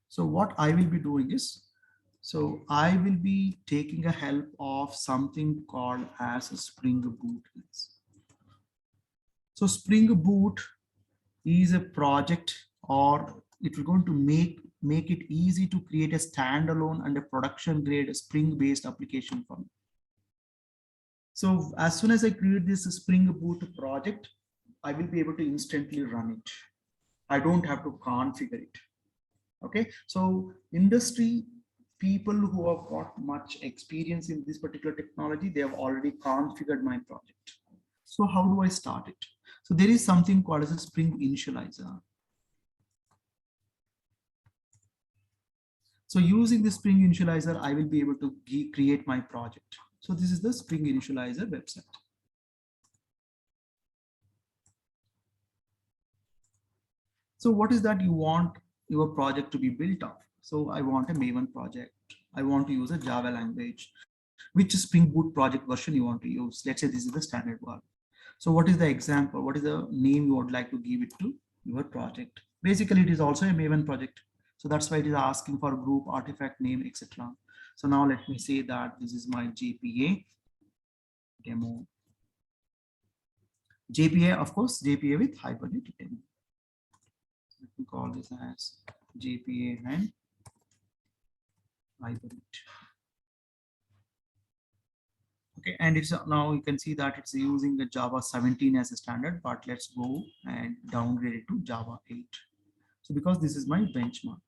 So what I will be doing is, so I will be taking a help of something called as a Spring Boot. So Spring Boot is a project, or it will going to make it easy to create a standalone and a production grade Spring based application for me. So as soon as I create this Spring Boot project, I will be able to instantly run it. I don't have to configure it. Okay, so industry people who have got much experience in this particular technology, they have already configured my project. So how do I start it? So there is something called as a Spring Initializer. So using the Spring Initializer, I will be able to create my project. So this is the Spring Initializer website. So what is that you want your project to be built of? So I want a Maven project. I want to use a Java language. Which Spring Boot project version you want to use? Let's say this is the standard one. So what is the example? What is the name you would like to give it to your project? Basically, it is also a Maven project. So that's why it is asking for group, artifact name, etc. So now let me say that this is my JPA demo. JPA, of course, JPA with Hibernate demo. Let me call this as JPA and Hibernate. Okay, and it's now you can see that it's using the Java 17 as a standard, but let's go and downgrade it to Java 8. So because this is my benchmark.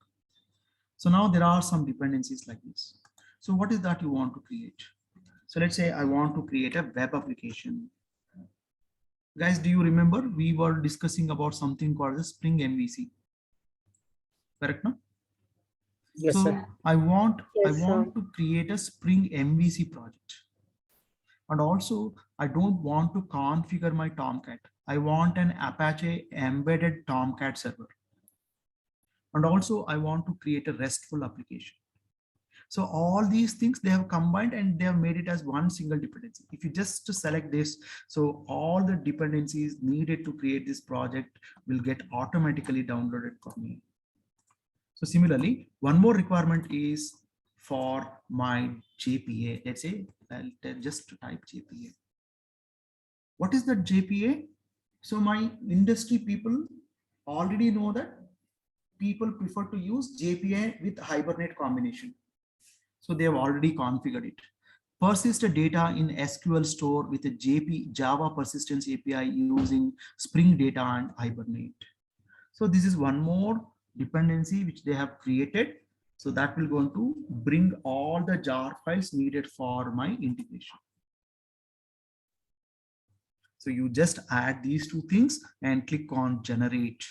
So now there are some dependencies like this. So what is that you want to create? So let's say I want to create a web application. Guys, do you remember we were discussing about something called the Spring MVC? Correct, no? Yes, so sir. I want Yes, sir. to create a Spring MVC project. And also, I don't want to configure my Tomcat. I want an Apache embedded Tomcat server. And also, I want to create a RESTful application. So all these things they have combined and they have made it as one single dependency. If you just select this, so all the dependencies needed to create this project will get automatically downloaded for me. So similarly, one more requirement is for my JPA. Let's say I'll just type JPA. What is that JPA? So my industry people already know that people prefer to use JPA with Hibernate combination. So they have already configured it. Persist data in SQL store with a Java persistence API using Spring Data and Hibernate. So this is one more dependency which they have created. So that will going to bring all the jar files needed for my integration. So you just add these two things and click on generate.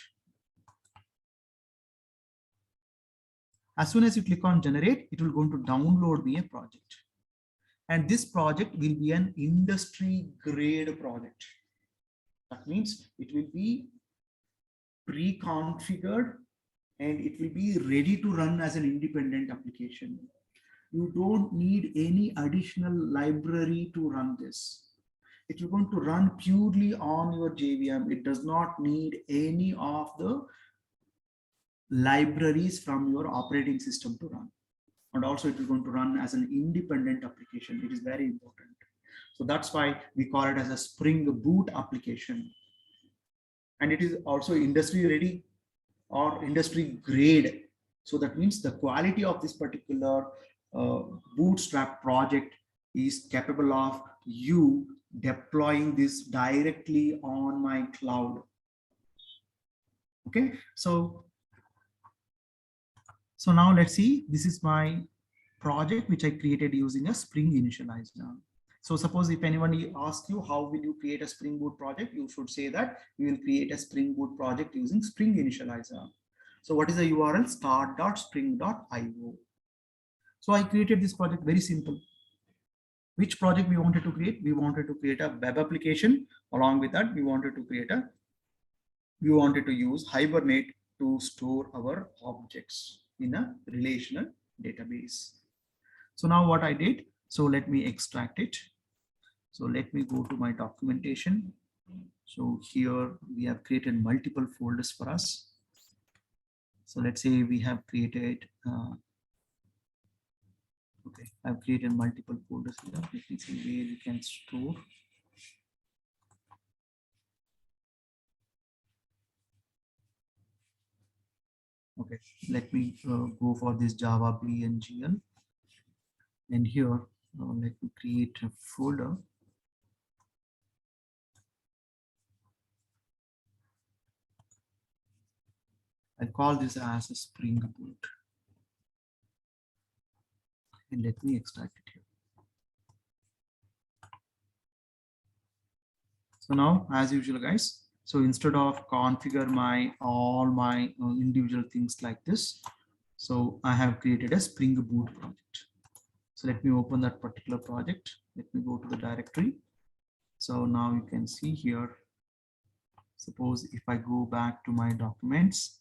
As soon as you click on generate, it will going to download me a project. And this project will be an industry grade project. That means it will be pre-configured and it will be ready to run as an independent application. You don't need any additional library to run this. It is going to run purely on your JVM. It does not need any of the libraries from your operating system to run. And also it is going to run as an independent application. It is very important. So that's why we call it as a Spring Boot application. And it is also industry ready or industry grade. So that means the quality of this particular bootstrap project is capable of you deploying this directly on my cloud. Okay, so now let's see, this is my project which I created using a Spring Initializer. So suppose if anyone asks you how will you create a Spring Boot project, you should say that we will create a Spring Boot project using Spring Initializer. So what is the URL? start.spring.io. So I created this project, very simple. Which project we wanted to create? We wanted to create a web application. Along with that, we wanted to use Hibernate to store our objects in a relational database. So now what I did, so let me extract it. So let me go to my documentation. So here we have created multiple folders for us. So let's say we have created, okay, I've created multiple folders here. Let me see where we can store. Okay, let me go for this Java B and GL. And here, let me create a folder. I call this as a Spring Boot. And let me extract it here. So now, as usual, guys, so instead of configure my all my individual things like this, so I have created a Spring Boot project. So let me open that particular project. Let me go to the directory. So now you can see here, suppose if I go back to my documents,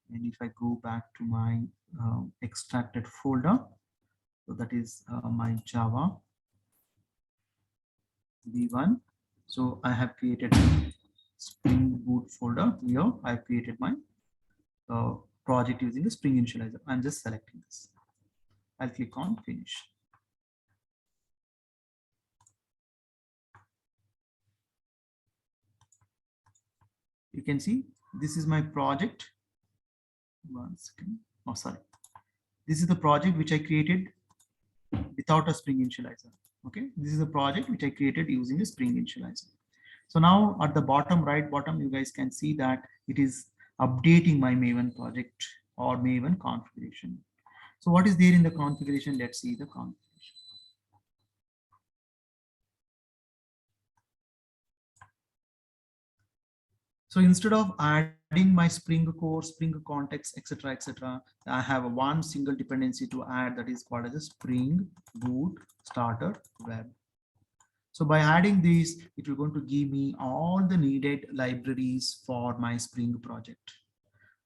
and if I go back to my extracted folder, so that is my Java V1. So I have created Spring Boot folder. Here I have created my project using the Spring Initializer. I'm just selecting this. I'll click on finish. You can see this is my project. One second. Oh, sorry. This is the project which I created without a Spring Initializer. Okay, this is the project which I created using a Spring Initializer. So now at the bottom, right bottom, you guys can see that it is updating my Maven project or Maven configuration. So what is there in the configuration? Let's see the configuration. So instead of adding my Spring Core, Spring Context, etc., I have one single dependency to add, that is called as a Spring Boot Starter Web. So by adding these, it will going to give me all the needed libraries for my Spring project.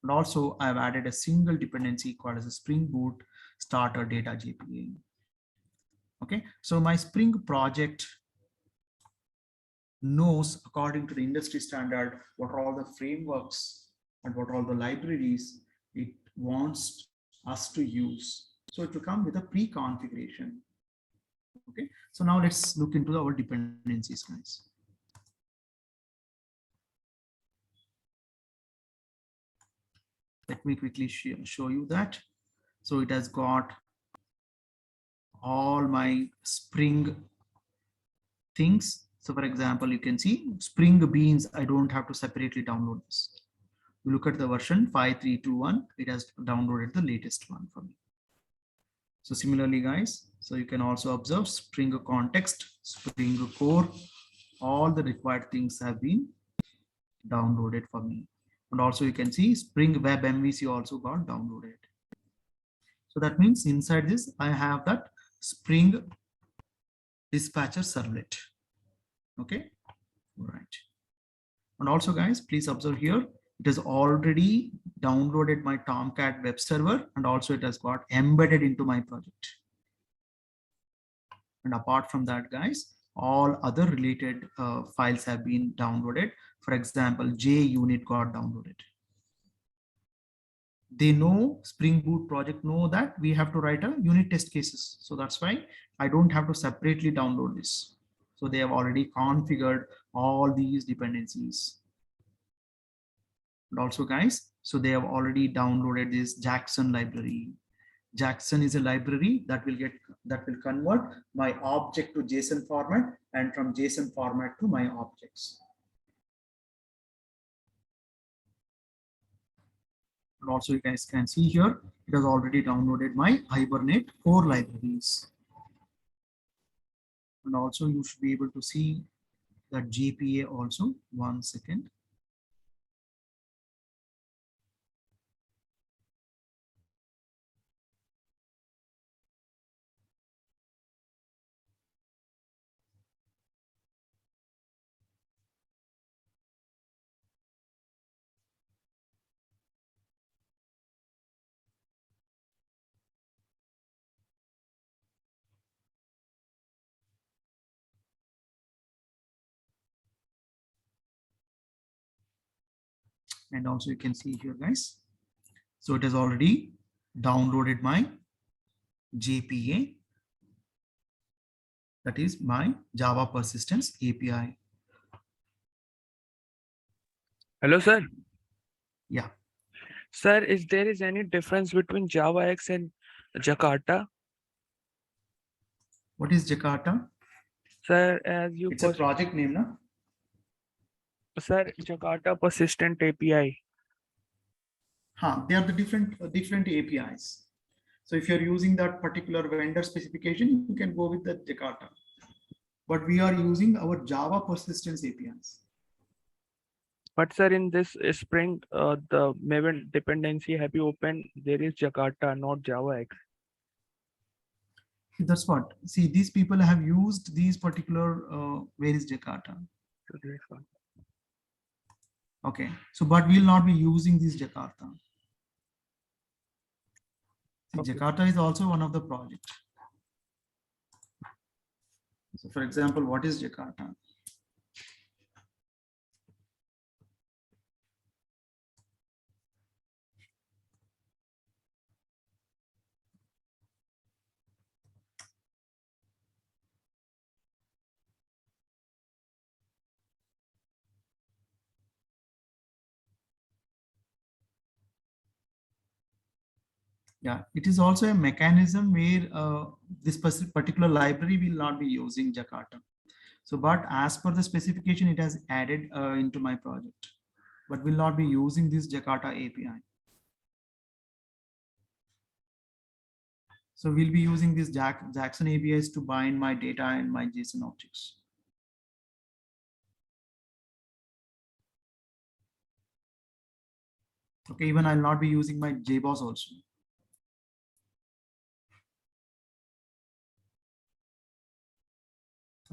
And also I've added a single dependency called as a Spring Boot Starter Data JPA. Okay, so my Spring project knows according to the industry standard what are all the frameworks and what are all the libraries it wants us to use. So it will come with a pre-configuration. Okay, so now let's look into our dependencies, guys. Let me quickly show you that. So it has got all my Spring things. So for example, you can see Spring Beans, I don't have to separately download this. You look at the version 5321, it has downloaded the latest one for me. So similarly, guys, so you can also observe Spring Context, Spring Core, all the required things have been downloaded for me. And also you can see Spring Web MVC also got downloaded. So that means inside this, I have that Spring Dispatcher Servlet. Okay, all right. And also, guys, please observe here, it has already downloaded my Tomcat web server, and also it has got embedded into my project. And apart from that, guys, all other related files have been downloaded. For example, JUnit got downloaded. They know, Spring Boot project know that we have to write a unit test cases. So that's why I don't have to separately download this. So they have already configured all these dependencies. And also, guys, so they have already downloaded this Jackson library. Jackson is a library that will convert my object to JSON format, and from JSON format to my objects. And also you guys can see here, it has already downloaded my Hibernate core libraries. And also you should be able to see that GPA also. One second. And also you can see here, guys. So it has already downloaded my JPA, that is my Java Persistence API. Hello, sir. Yeah. Sir, is there is any difference between JavaX and Jakarta? What is Jakarta? Sir, as you It's a project name, no? sir, Jakarta Persistent API. They are the different APIs. So if you're using that particular vendor specification, you can go with the Jakarta. But we are using our Java Persistence APIs. But sir, in this Spring, the Maven dependency have you opened? There is Jakarta, not JavaX. That's what. See, these people have used these particular, where is Jakarta? So this one. Okay. So, but we'll not be using this Jakarta. See, Okay. Jakarta is also one of the projects. So for example, what is Jakarta? Yeah, it is also a mechanism where this particular library will not be using Jakarta. So, but as per the specification, it has added into my project, but will not be using this Jakarta API. So we'll be using these Jackson APIs to bind my data and my JSON objects. Okay, even I'll not be using my JBoss also.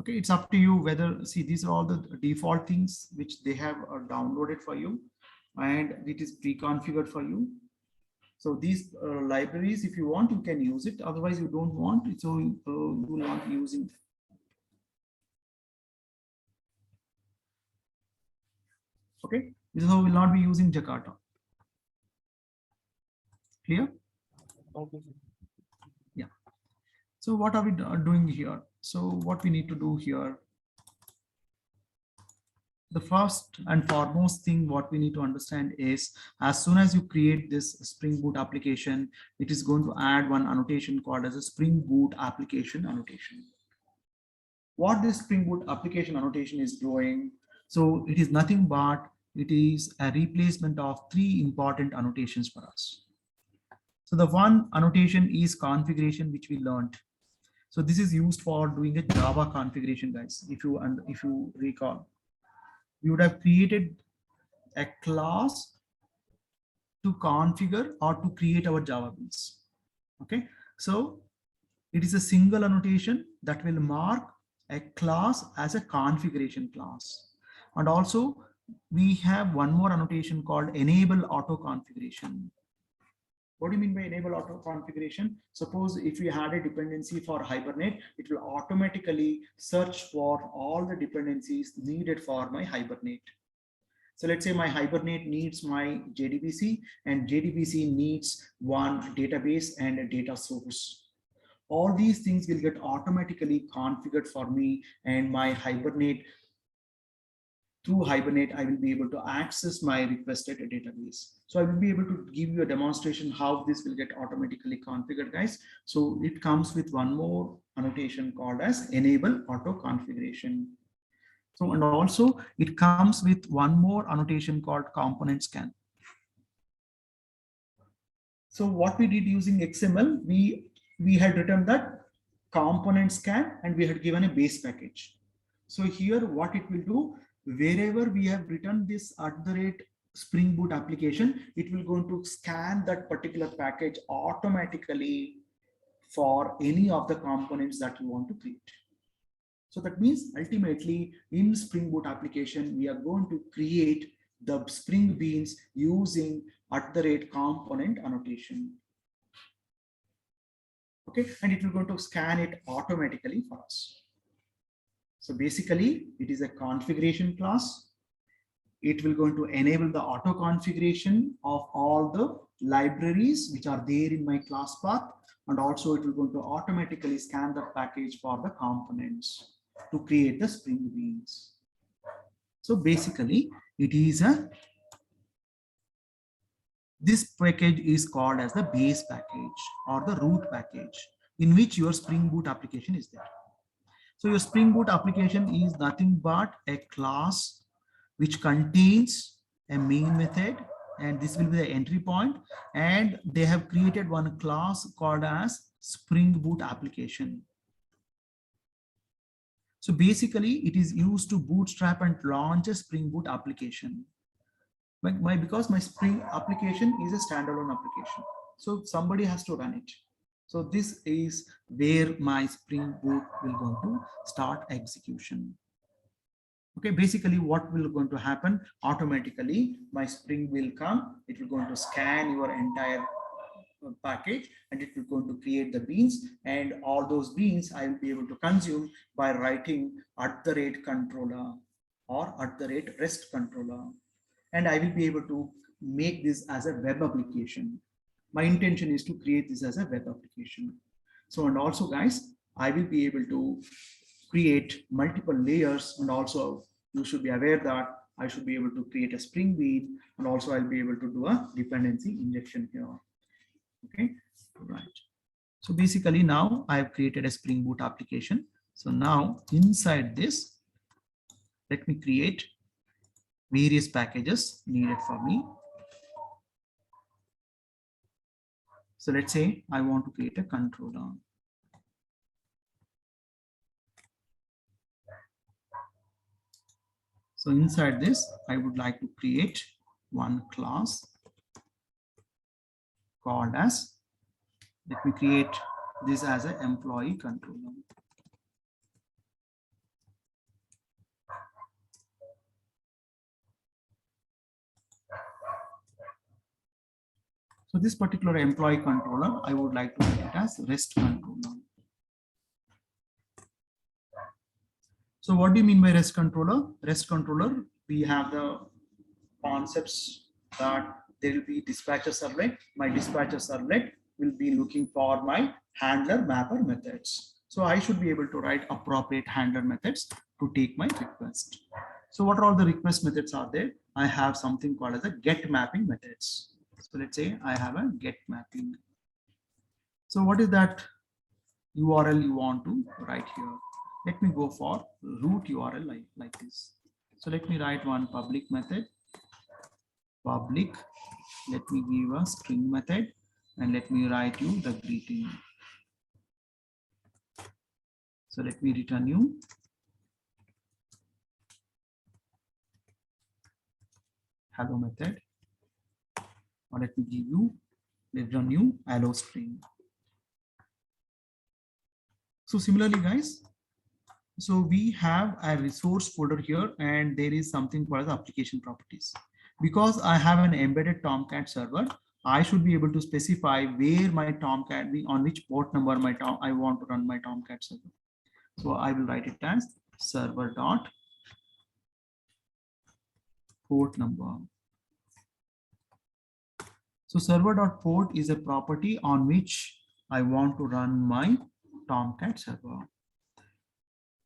Okay, it's up to you whether, see, these are all the default things which they have downloaded for you and it is pre-configured for you. So these libraries, if you want, you can use it. Otherwise, you don't want it, so you will not be using. Okay, this is how we will not be using Jakarta. Clear? Okay. Yeah. So what are we doing here? So what we need to do here, the first and foremost thing what we need to understand is, as soon as you create this Spring Boot application, it is going to add one annotation called as a Spring Boot application annotation. What this Spring Boot application annotation is doing, so it is nothing but it is a replacement of three important annotations for us. So the one annotation is configuration, which we learned. So this is used for doing a Java configuration, guys. If you recall, we would have created a class to configure or to create our Java beans. Okay, so it is a single annotation that will mark a class as a configuration class. And also we have one more annotation called enable auto configuration. What do you mean by enable auto configuration? Suppose if you had a dependency for Hibernate, it will automatically search for all the dependencies needed for my Hibernate. So let's say my Hibernate needs my JDBC and JDBC needs one database and a data source. All these things will get automatically configured for me, and my Hibernate, through Hibernate, I will be able to access my requested database. So I will be able to give you a demonstration how this will get automatically configured, guys. So it comes with one more annotation called as enable auto configuration. So, and also it comes with one more annotation called component scan. So what we did using XML, we had written that component scan and we had given a base package. So here what it will do, wherever we have written this @ Spring Boot application, it will going to scan that particular package automatically for any of the components that you want to create. So that means ultimately in Spring Boot application, we are going to create the Spring Beans using @ component annotation. Okay, and it will going to scan it automatically for us. So basically it is a configuration class it will going to enable the auto configuration of all the libraries which are there in my class path, and also it will going to automatically scan the package for the components to create the Spring Beans. So basically it is a, this package is called as the base package or the root package in which your Spring Boot application is there. So your Spring Boot application is nothing but a class which contains a main method, and this will be the entry point, and they have created one class called as Spring Boot application. So basically it is used to bootstrap and launch a Spring Boot application. Because my Spring application is a standalone application, so somebody has to run it. So this is where my Spring Boot will go to start execution. Okay, basically what will going to happen, automatically my Spring will come, it will going to scan your entire package, and it will going to create the beans, and all those beans I will be able to consume by writing @controller or @rest controller, and I will be able to make this as a web application. My intention is to create this as a web application. So, and also guys, I will be able to create multiple layers, and also you should be aware that I should be able to create a Spring Bean, and also I'll be able to do a dependency injection here. Okay, right. So basically now I have created a Spring Boot application. So now inside this, let me create various packages needed for me. So let's say I want to create a controller. So inside this, I would like to create one class called as, let me create this as an employee controller. So this particular employee controller, I would like to make it as REST controller. So what do you mean by REST controller? REST controller, we have the concepts that there will be dispatcher servlet. My dispatcher servlet will be looking for my handler mapper methods. So I should be able to write appropriate handler methods to take my request. So what are all the request methods are there? I have something called as a get mapping methods. So let's say I have a get mapping. So what is that URL you want to write here? Let me go for root URL like this. So let me write one public method. Public, let me give a string method, and let me write you the greeting. So let me return you hello method, or let me give you return you hello string. So similarly guys, so we have a resource folder here, and there is something called application properties. Because I have an embedded Tomcat server, I should be able to specify where my Tomcat, on which port number I want to run my Tomcat server. So I will write it as server dot port number. So server dot port is a property on which I want to run my Tomcat server.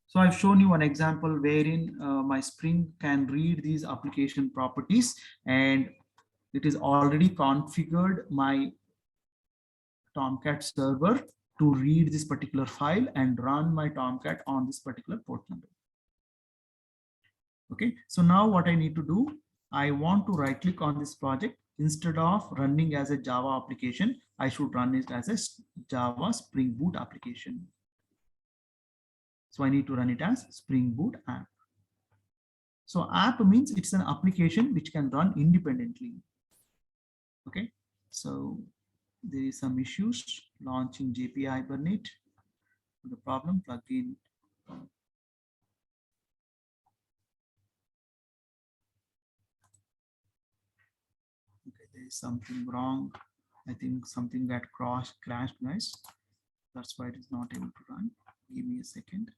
So I've shown you an example wherein my Spring can read these application properties, and it is already configured my Tomcat server to read this particular file and run my Tomcat on this particular port number. Okay, so now what I need to do, I want to right click on this project. Instead of running as a Java application, I should run it as a Java Spring Boot application. So I need to run it as Spring Boot app. So app means it's an application which can run independently. Okay, so there is some issues launching JPI Hibernate. The problem plugin. Okay, there is something wrong. I think something got crashed, guys. That's why it is not able to run. Give me a second.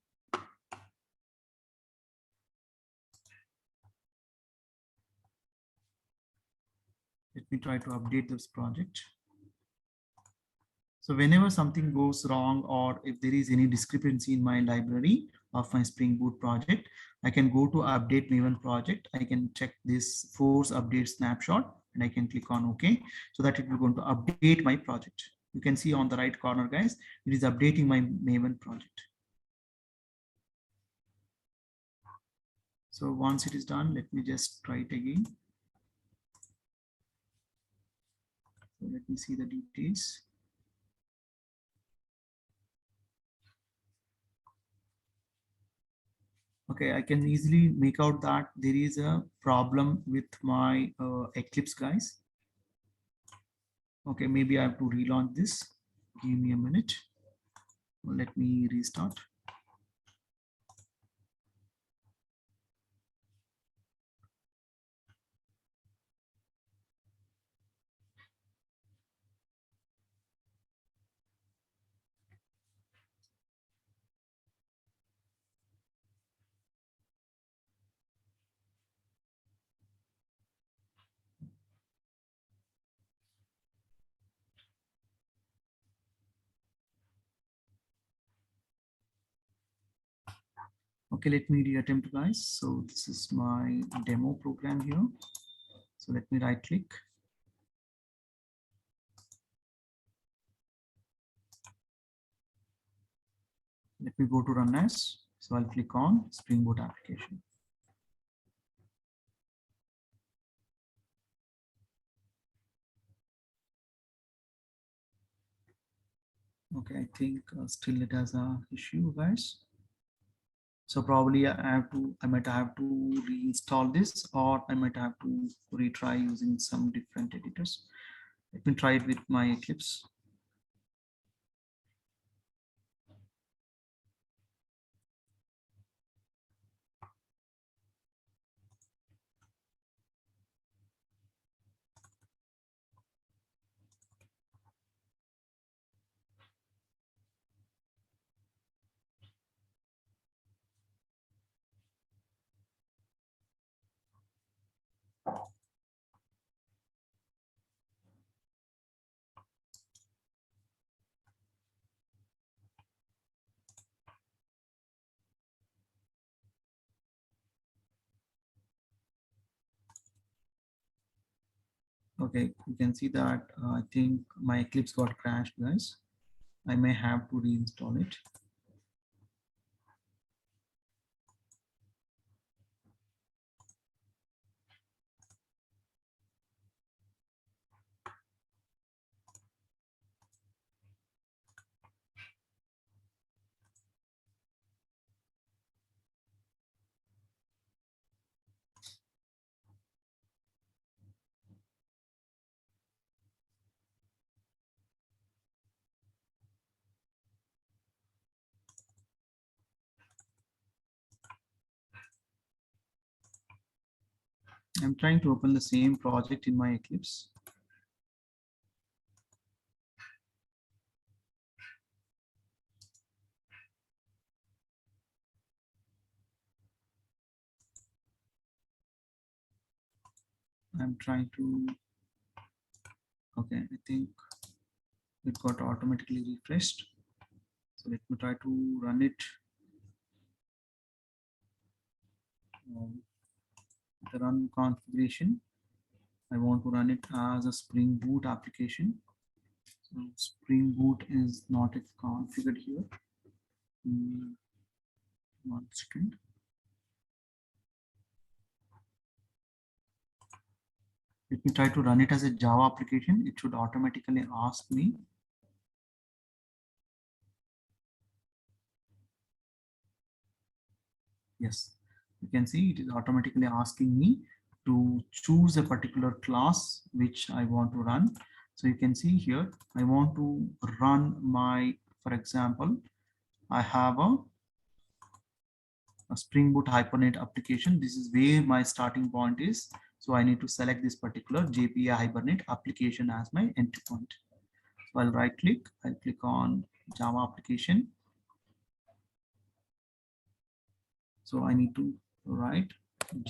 me try to update this project. So whenever something goes wrong, or if there is any discrepancy in my library of my Spring Boot project, I can go to update Maven project. I can check this force update snapshot and I can click on OK, so that it will going to update my project. You can see on the right corner, guys, it is updating my Maven project. So once it is done, let me just try it again. So let me see the details. Okay, I can easily make out that there is a problem with my Eclipse, guys. Okay, maybe I have to relaunch this. Give me a minute. Let me restart. Okay, let me reattempt, guys. So this is my demo program here. So let me right click. Let me go to run as. So I'll click on Spring Boot application. Okay, I think still it has a issue, guys. So probably I might have to reinstall this, or I might have to retry using some different editors. Let me try it with my Eclipse. Okay, you can see that I think my Eclipse got crashed, guys. I may have to reinstall it. I'm trying to open the same project in my Eclipse. I'm trying to, okay, I think it got automatically refreshed. So let me try to run it. The run configuration. I want to run it as a Spring Boot application. So Spring Boot is not configured here. 1 second. Let me try to run it as a Java application. It should automatically ask me. Yes, you can see it is automatically asking me to choose a particular class which I want to run. So you can see here, I want to run my, for example, I have a Spring Boot Hibernate application. This is where my starting point is. So I need to select this particular JPA Hibernate application as my entry point. So I'll right click, I'll click on Java application. So I need to write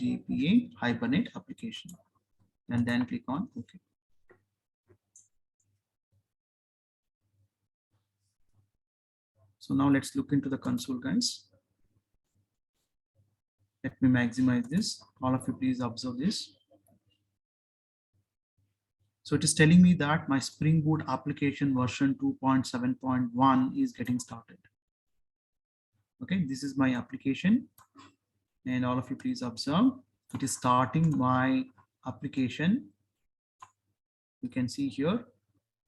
JPA Hibernate application and then click on OK. So now let's look into the console, guys. Let me maximize this. All of you please observe this. So it is telling me that my Spring Boot application version 2.7.1 is getting started. Okay, this is my application, and all of you please observe. It is starting my application. You can see here,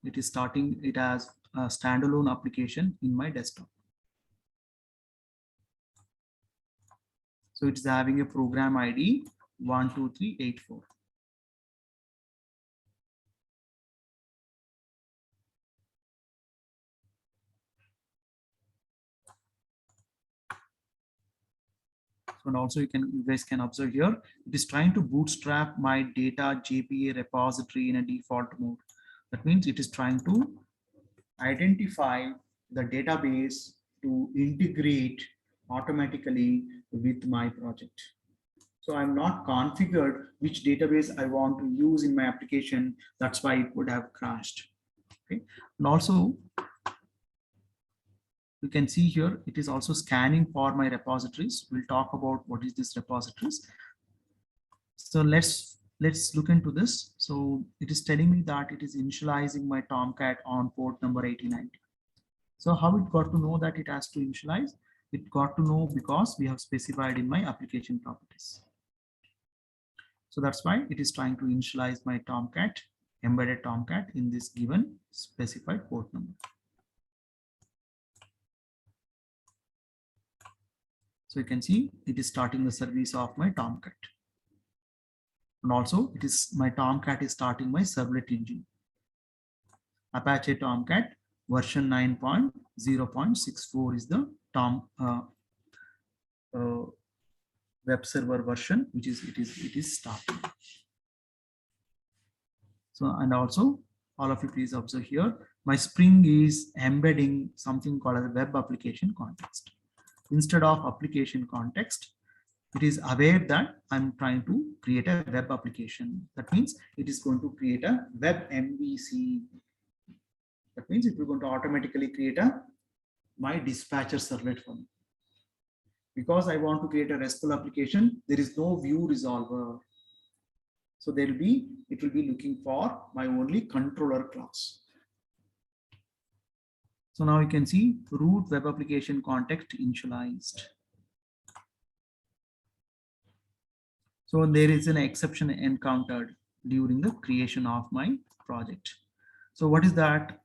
it is starting it as a standalone application in my desktop. So it's having a program ID 12384. And also you guys can observe here, it is trying to bootstrap my data JPA repository in a default mode. That means it is trying to identify the database to integrate automatically with my project. So I'm not configured which database I want to use in my application. That's why it would have crashed. Okay. And also you can see here, it is also scanning for my repositories. We'll talk about what is this repositories. So let's look into this. So it is telling me that it is initializing my Tomcat on port number 8090. So how it got to know that it has to initialize? It got to know because we have specified in my application properties. So that's why it is trying to initialize my Tomcat, embedded Tomcat in this given specified port number. So you can see it is starting the service of my Tomcat. And also it is my Tomcat is starting my servlet engine. Apache Tomcat version 9.0.64 is the web server version, which is it is starting. So, and also all of you please observe here, my Spring is embedding something called a web application context. Instead of application context, it is aware that I'm trying to create a web application. That means it is going to create a web MVC. That means it will going to automatically create my dispatcher servlet for me. Because I want to create a RESTful application, there is no view resolver. So it will be looking for my only controller class. So now you can see root web application context initialized. So there is an exception encountered during the creation of my project. So what is that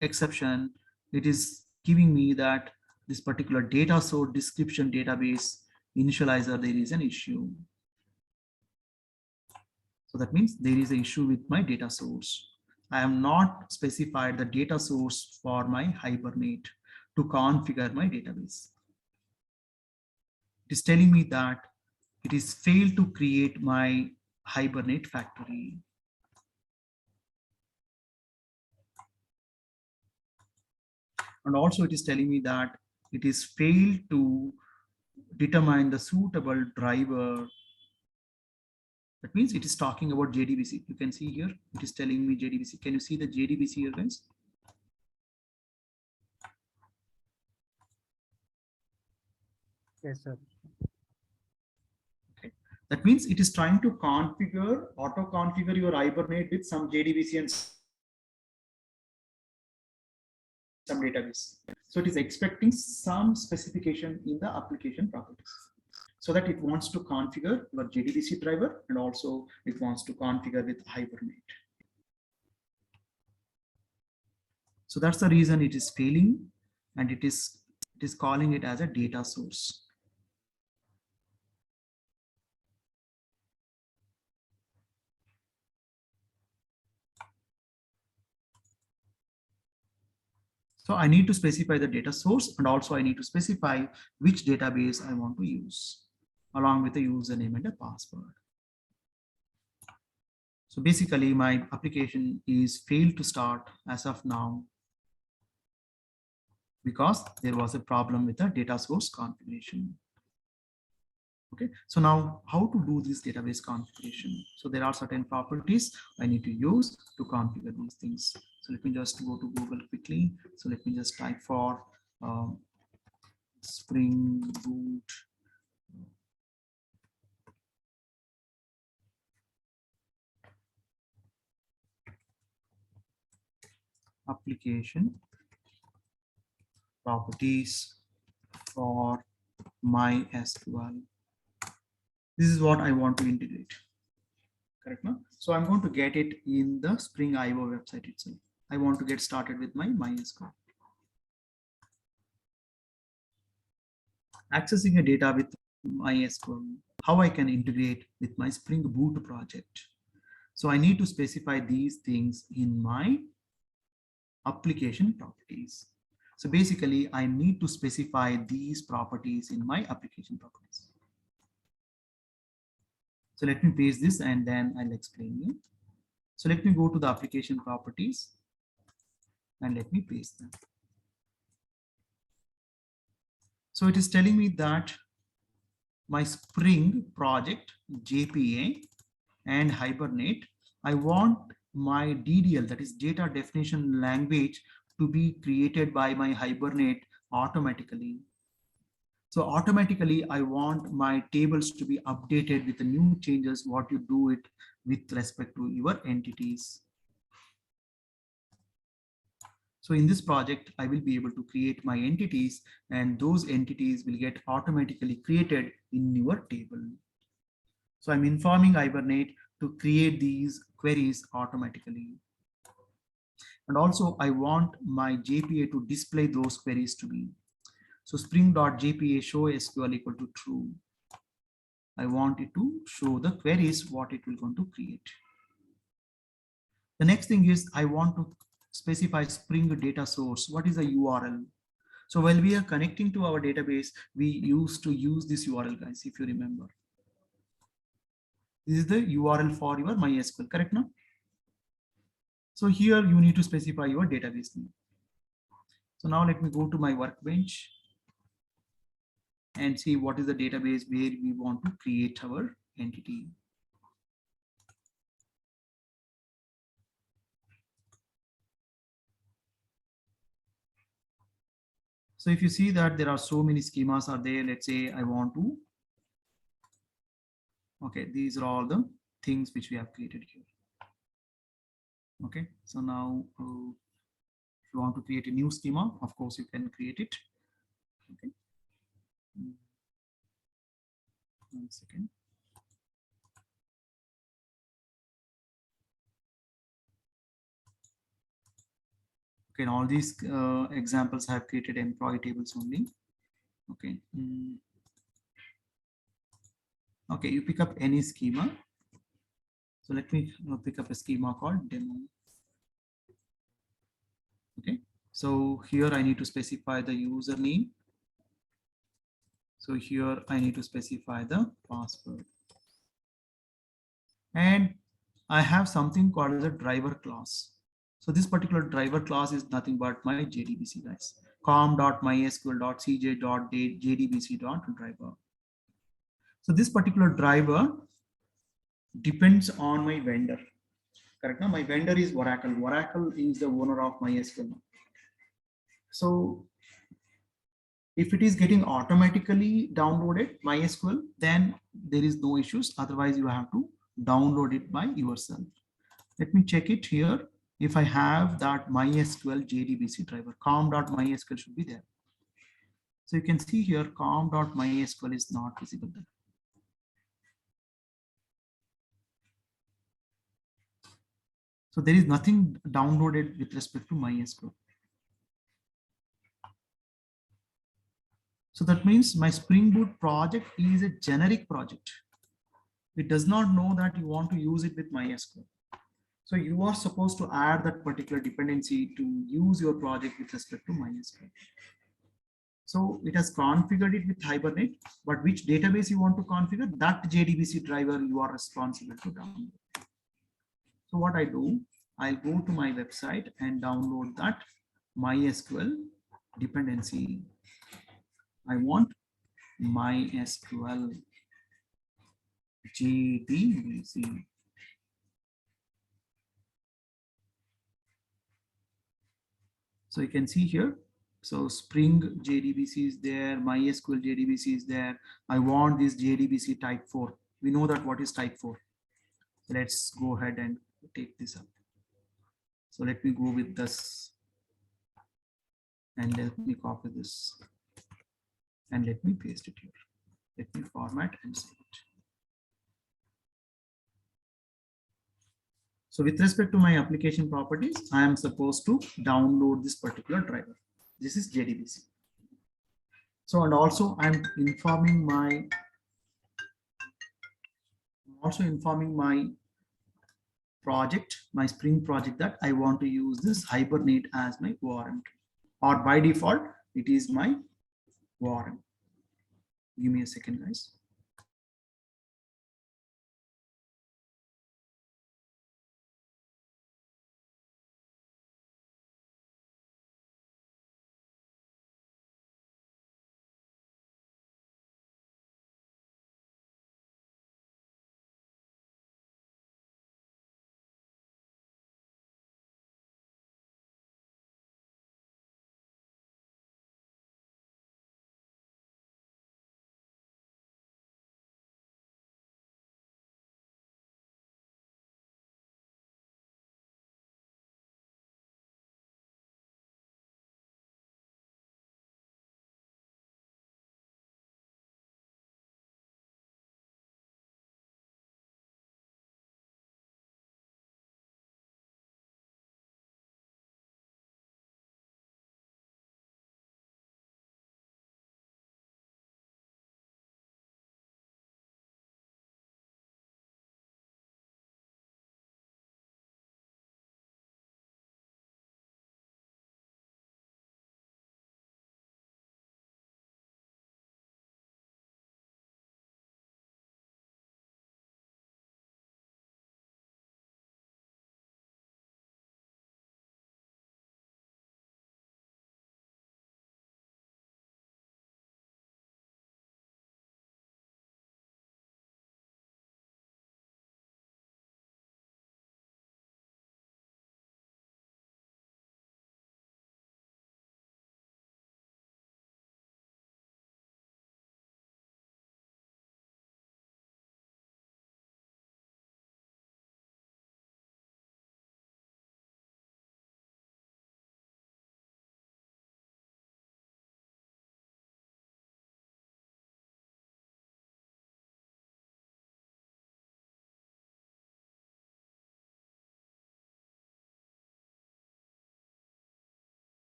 exception? It is giving me that this particular data source description database initializer, there is an issue. So that means there is an issue with my data source. I am not specified the data source for my Hibernate to configure my database. It is telling me that it is failed to create my Hibernate factory. And also it is telling me that it is failed to determine the suitable driver. That means it is talking about JDBC. You can see here, it is telling me JDBC. Can you see the JDBC here, guys? Yes, sir. Okay. That means it is trying to auto-configure your Hibernate with some JDBC and some database. So it is expecting some specification in the application properties. So that it wants to configure your JDBC driver and also it wants to configure with Hibernate. So that's the reason it is failing, and it is calling it as a data source. So I need to specify the data source, and also I need to specify which database I want to use along with a username and a password. So basically my application is failed to start as of now because there was a problem with the data source configuration. Okay, so now how to do this database configuration? So there are certain properties I need to use to configure these things. So let me just go to Google quickly. So let me just type for um, Spring Boot application properties for MySQL. This is what I want to integrate. Correct now? So I'm going to get it in the Spring IO website itself. I want to get started with my MySQL. Accessing a data with MySQL, how I can integrate with my Spring Boot project. So I need to specify these things in my application properties. So basically, I need to specify these properties in my application properties. So let me paste this and then I'll explain you. So let me go to the application properties and let me paste them. So it is telling me that my Spring project, JPA and Hibernate, I want my DDL, that is data definition language, to be created by my Hibernate automatically. So automatically, I want my tables to be updated with the new changes, what you do it with respect to your entities. So in this project, I will be able to create my entities and those entities will get automatically created in your table. So I'm informing Hibernate to create these queries automatically. And also I want my JPA to display those queries to me. So spring.jpa show SQL equal to true. I want it to show the queries, what it will going to create. The next thing is I want to specify Spring data source. What is the URL? So while we are connecting to our database, we used to use this URL, guys, if you remember. This is the URL for your MySQL, correct now? So here you need to specify your database name. So now let me go to my workbench and see what is the database where we want to create our entity. So if you see that there are so many schemas are there, let's say I want to, okay, these are all the things which we have created here. Okay, so now if you want to create a new schema, of course you can create it. Okay, 1 second. Okay, and all these examples have created employee tables only. Okay. Okay, you pick up any schema. So let me pick up a schema called demo. Okay, so here I need to specify the username. So here I need to specify the password. And I have something called as a driver class. So this particular driver class is nothing but my JDBC, guys. com.mysql.cj.jdbc.driver. So this particular driver depends on my vendor. Correct now, my vendor is Oracle. Oracle is the owner of MySQL. So if it is getting automatically downloaded MySQL, then there is no issues. Otherwise, you have to download it by yourself. Let me check it here. If I have that MySQL JDBC driver, com.mysql should be there. So you can see here com.mysql is not visible there. So there is nothing downloaded with respect to MySQL. So that means my Spring Boot project is a generic project. It does not know that you want to use it with MySQL. So you are supposed to add that particular dependency to use your project with respect to MySQL. So it has configured it with Hibernate, but which database you want to configure, that JDBC driver you are responsible to download. So what I do, I'll go to my website and download that MySQL dependency. I want MySQL. JDBC. So you can see here. So Spring JDBC is there, MySQL JDBC is there. I want this JDBC type 4. We know that what is type 4. Let's go ahead and take this up. So let me go with this and let me copy this and let me paste it here. Let me format and save it. So with respect to my application properties, I am supposed to download this particular driver. This is JDBC. So, and also I'm also informing my project, my Spring project, that I want to use this Hibernate as my ORM, or by default, it is my ORM. Give me a second, guys.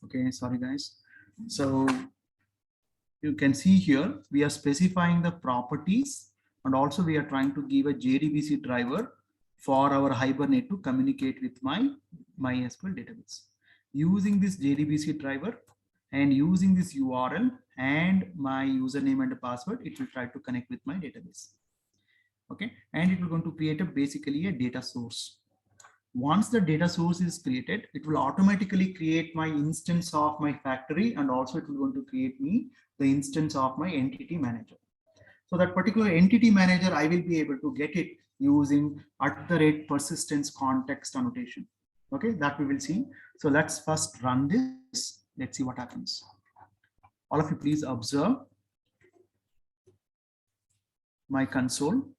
Okay, sorry guys. So you can see here, we are specifying the properties, and also we are trying to give a JDBC driver for our Hibernate to communicate with my MySQL database. Using this JDBC driver and using this URL and my username and password, it will try to connect with my database. Okay, and it will going to create a basically a data source. Once the data source is created, it will automatically create my instance of my factory, and also it will going to create me the instance of my entity manager. So that particular entity manager, I will be able to get it using @persistence context annotation. Okay, that we will see. So let's first run this. Let's see what happens. All of you please observe my console.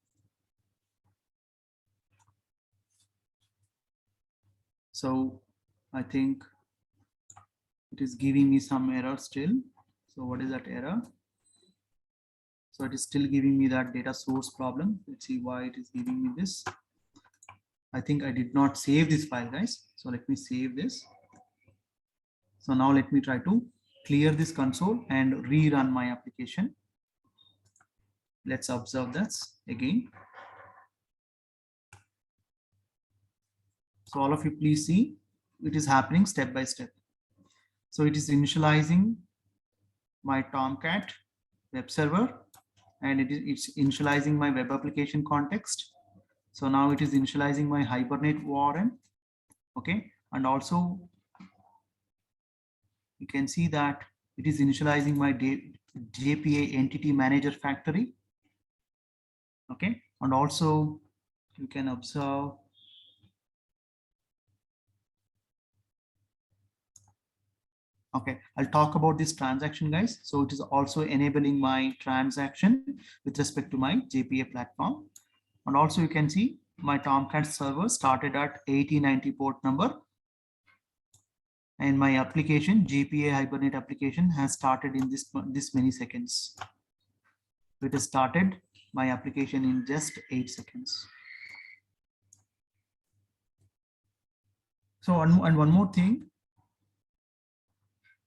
So I think it is giving me some error still. So what is that error? So it is still giving me that data source problem. Let's see why it is giving me this. I think I did not save this file, guys. So let me save this. So now let me try to clear this console and rerun my application. Let's observe this again. So all of you please see, it is happening step by step. So it is initializing my Tomcat web server, and it's initializing my web application context. So now it is initializing my Hibernate URL. Okay, and also you can see that it is initializing my JPA entity manager factory. Okay, and also you can observe okay, I'll talk about this transaction, guys. So it is also enabling my transaction with respect to my JPA platform. And also you can see my Tomcat server started at 8090 port number, and my application JPA Hibernate application has started in this many seconds. It has started my application in just 8 seconds. So and one more thing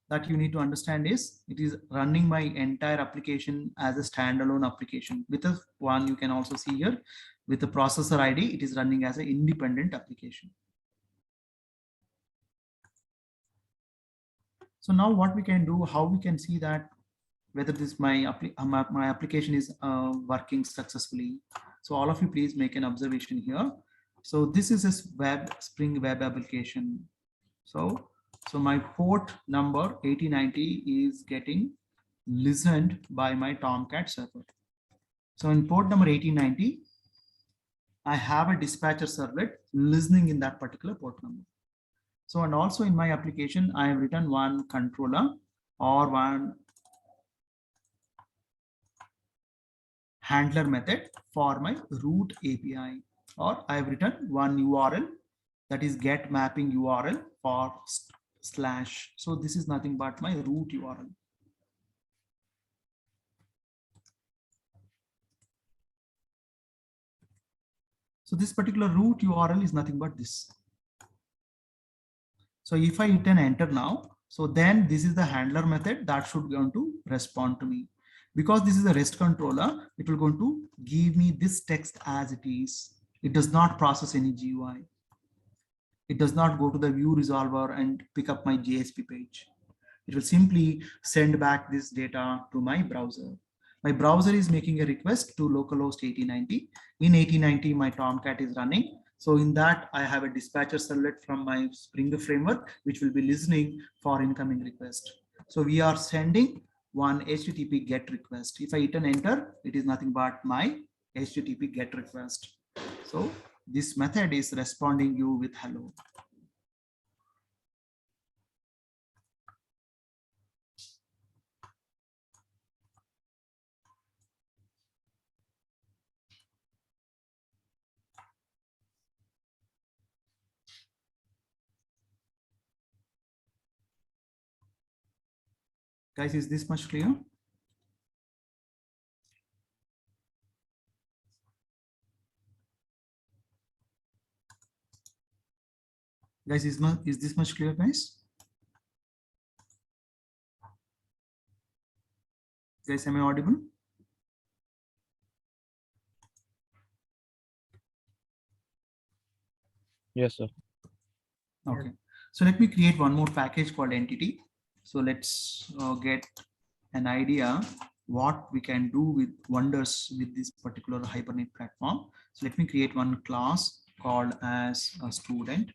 that you need to understand is it is running my entire application as a standalone application. With a one, you can also see here with the processor ID, it is running as an independent application. So now what we can do, how we can see that whether this my application is working successfully. So all of you please make an observation here. So this is a Spring Web application. So my port number 8090 is getting listened by my Tomcat server. So in port number 8090, I have a dispatcher servlet listening in that particular port number. So and also in my application, I have written one controller or one handler method for my root API, or I've written one URL that is get mapping URL for slash. So this is nothing but my root URL. So this particular root URL is nothing but this. So if I hit an enter now, so then this is the handler method that should going to respond to me. Because this is a REST controller, it will going to give me this text as it is. It does not process any GUI. It does not go to the view resolver and pick up my JSP page. It will simply send back this data to my browser. My browser is making a request to localhost 8090. In 8090, my Tomcat is running. So in that, I have a dispatcher servlet from my Spring framework, which will be listening for incoming request. So we are sending one HTTP GET request. If I hit an enter, it is nothing but my HTTP GET request. So this method is responding you with hello. Guys, is this much clear? Guys, is this much clear, guys? Guys, am I audible? Yes, sir. Okay. So let me create one more package called entity. So let's get an idea what we can do with wonders with this particular Hibernate platform. So let me create one class called as a student.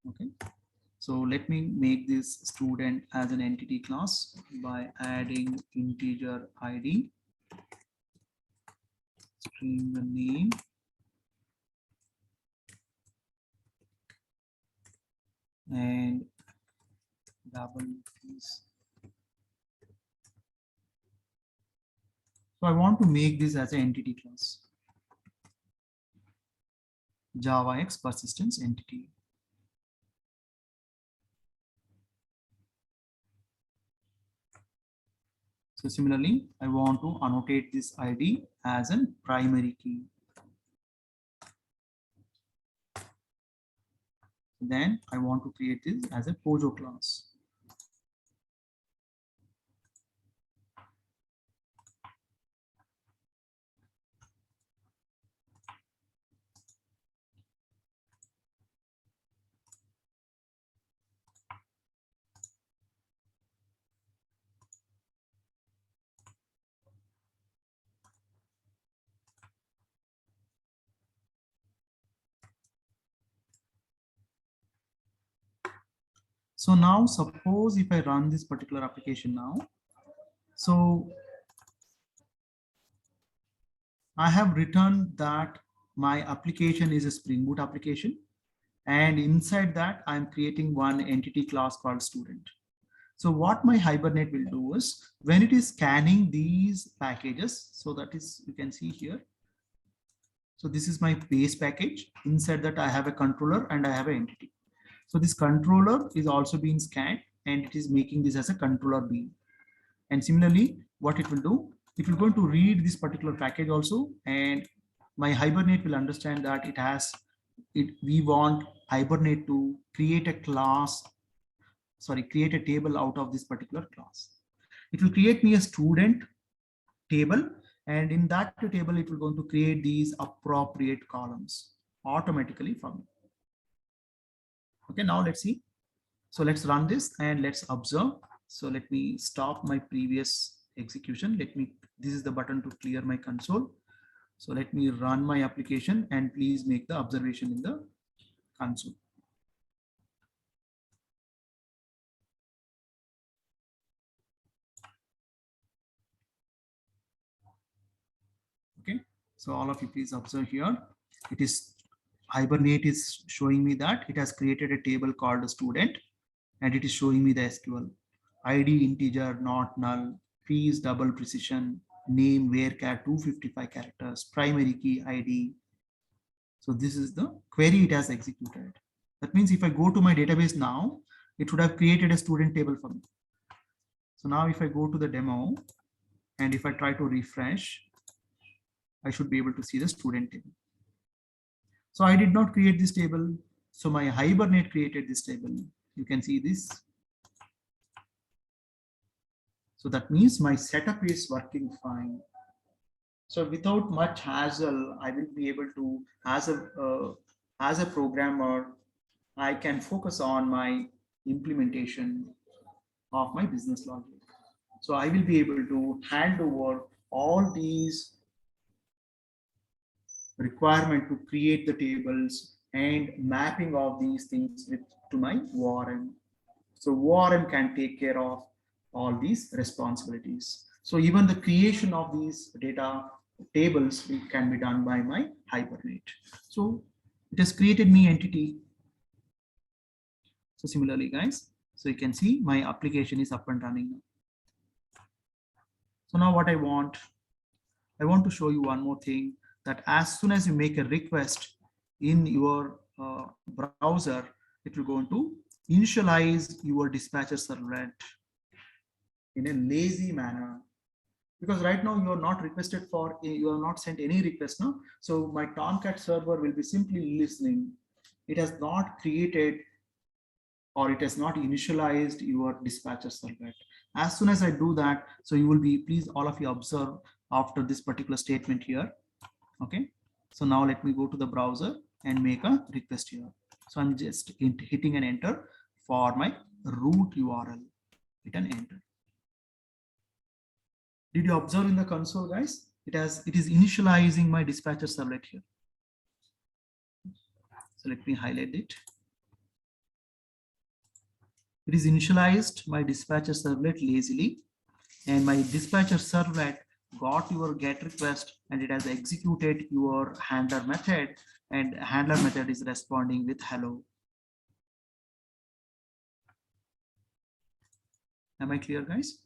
Okay. So let me make this student as an entity class by adding integer ID, string the name, and double this. So I want to make this as an entity class. Java X persistence entity. So similarly, I want to annotate this ID as a primary key. Then I want to create this as a Pojo class. So now suppose if I run this particular application now, so I have written that my application is a Spring Boot application. And inside that, I'm creating one entity class called student. So what my Hibernate will do is when it is scanning these packages, so that is, you can see here. So this is my base package. Inside that I have a controller and I have an entity. So this controller is also being scanned and it is making this as a controller bean. And similarly, what it will do, it will going to read this particular package also, and my Hibernate will understand that it has it. We want Hibernate to create a class, sorry, create a table out of this particular class. It will create me a student table, and in that table, it will going to create these appropriate columns automatically for me. Okay, now let's see. So let's run this and let's observe. So let me stop my previous execution. This is the button to clear my console. So let me run my application and please make the observation in the console. Okay, so all of you please observe here. It is Hibernate is showing me that it has created a table called student and it is showing me the SQL. ID integer, not null, fees double precision, name varchar 255 characters, primary key ID. So this is the query it has executed. That means if I go to my database now, it would have created a student table for me. So now if I go to the demo and if I try to refresh, I should be able to see the student table. So I did not create this table. So my Hibernate created this table. You can see this. So that means my setup is working fine. So without much hassle, I will be able to, as a programmer, I can focus on my implementation of my business logic. So I will be able to hand over all these requirement to create the tables and mapping of these things to my ORM. So ORM can take care of all these responsibilities. So even the creation of these data tables can be done by my Hibernate. So it has created me entity. So similarly, guys, so you can see my application is up and running now. So now what I want to show you one more thing, that as soon as you make a request in your browser, it will go into initialize your dispatcher servlet in a lazy manner. Because right now you are not requested for, you are not sent any request now. So my Tomcat server will be simply listening. It has not created or it has not initialized your dispatcher servlet. As soon as I do that, so you will be, please all of you observe after this particular statement here. Okay, so now let me go to the browser and make a request here. So I'm just hitting an enter for my root URL. Hit an enter. Did you observe in the console, guys? It is initializing my dispatcher servlet here. So let me highlight it. It is initialized my dispatcher servlet lazily, and my dispatcher servlet got your GET request and it has executed your handler method, and handler method is responding with hello. Am I clear, guys?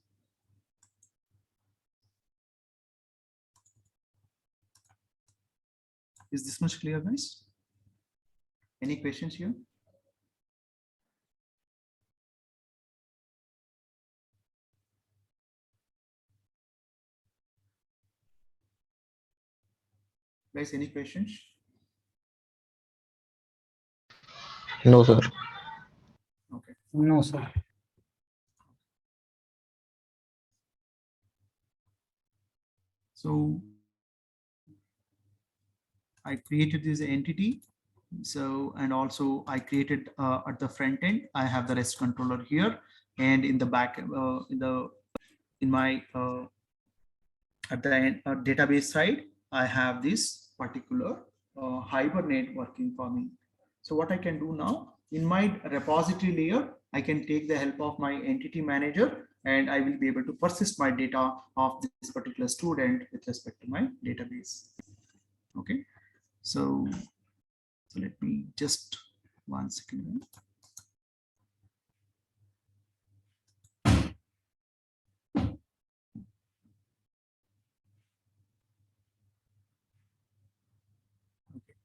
Is this much clear, guys? Any questions here? Guys, any questions? No, sir. Okay. No, sir. So I created this entity. So, and also I created at the front end, I have the REST controller here, and in the back, in my at the end, database side, I have this particular Hibernate working for me. So what I can do now, in my repository layer, I can take the help of my entity manager, and I will be able to persist my data of this particular student with respect to my database. Okay, so let me just 1 second. Okay.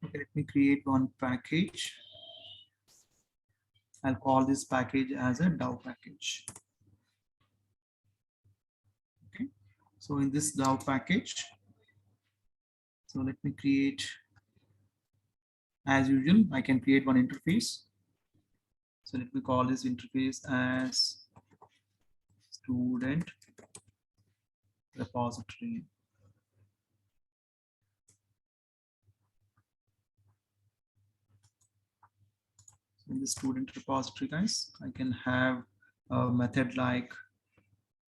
Okay, let me create one package. I'll call this package as a DAO package. Okay, so in this DAO package, so let me create, as usual, I can create one interface. So let me call this interface as student repository. So in the student repository, guys, I can have a method like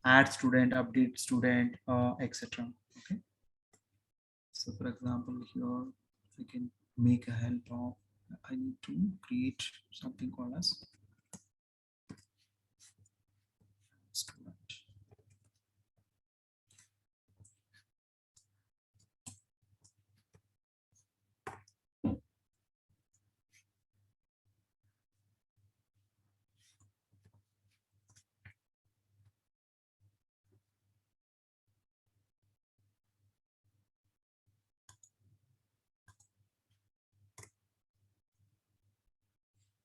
add student, update student, etc. Okay. So for example, here I can make a help of, I need to create something called as student.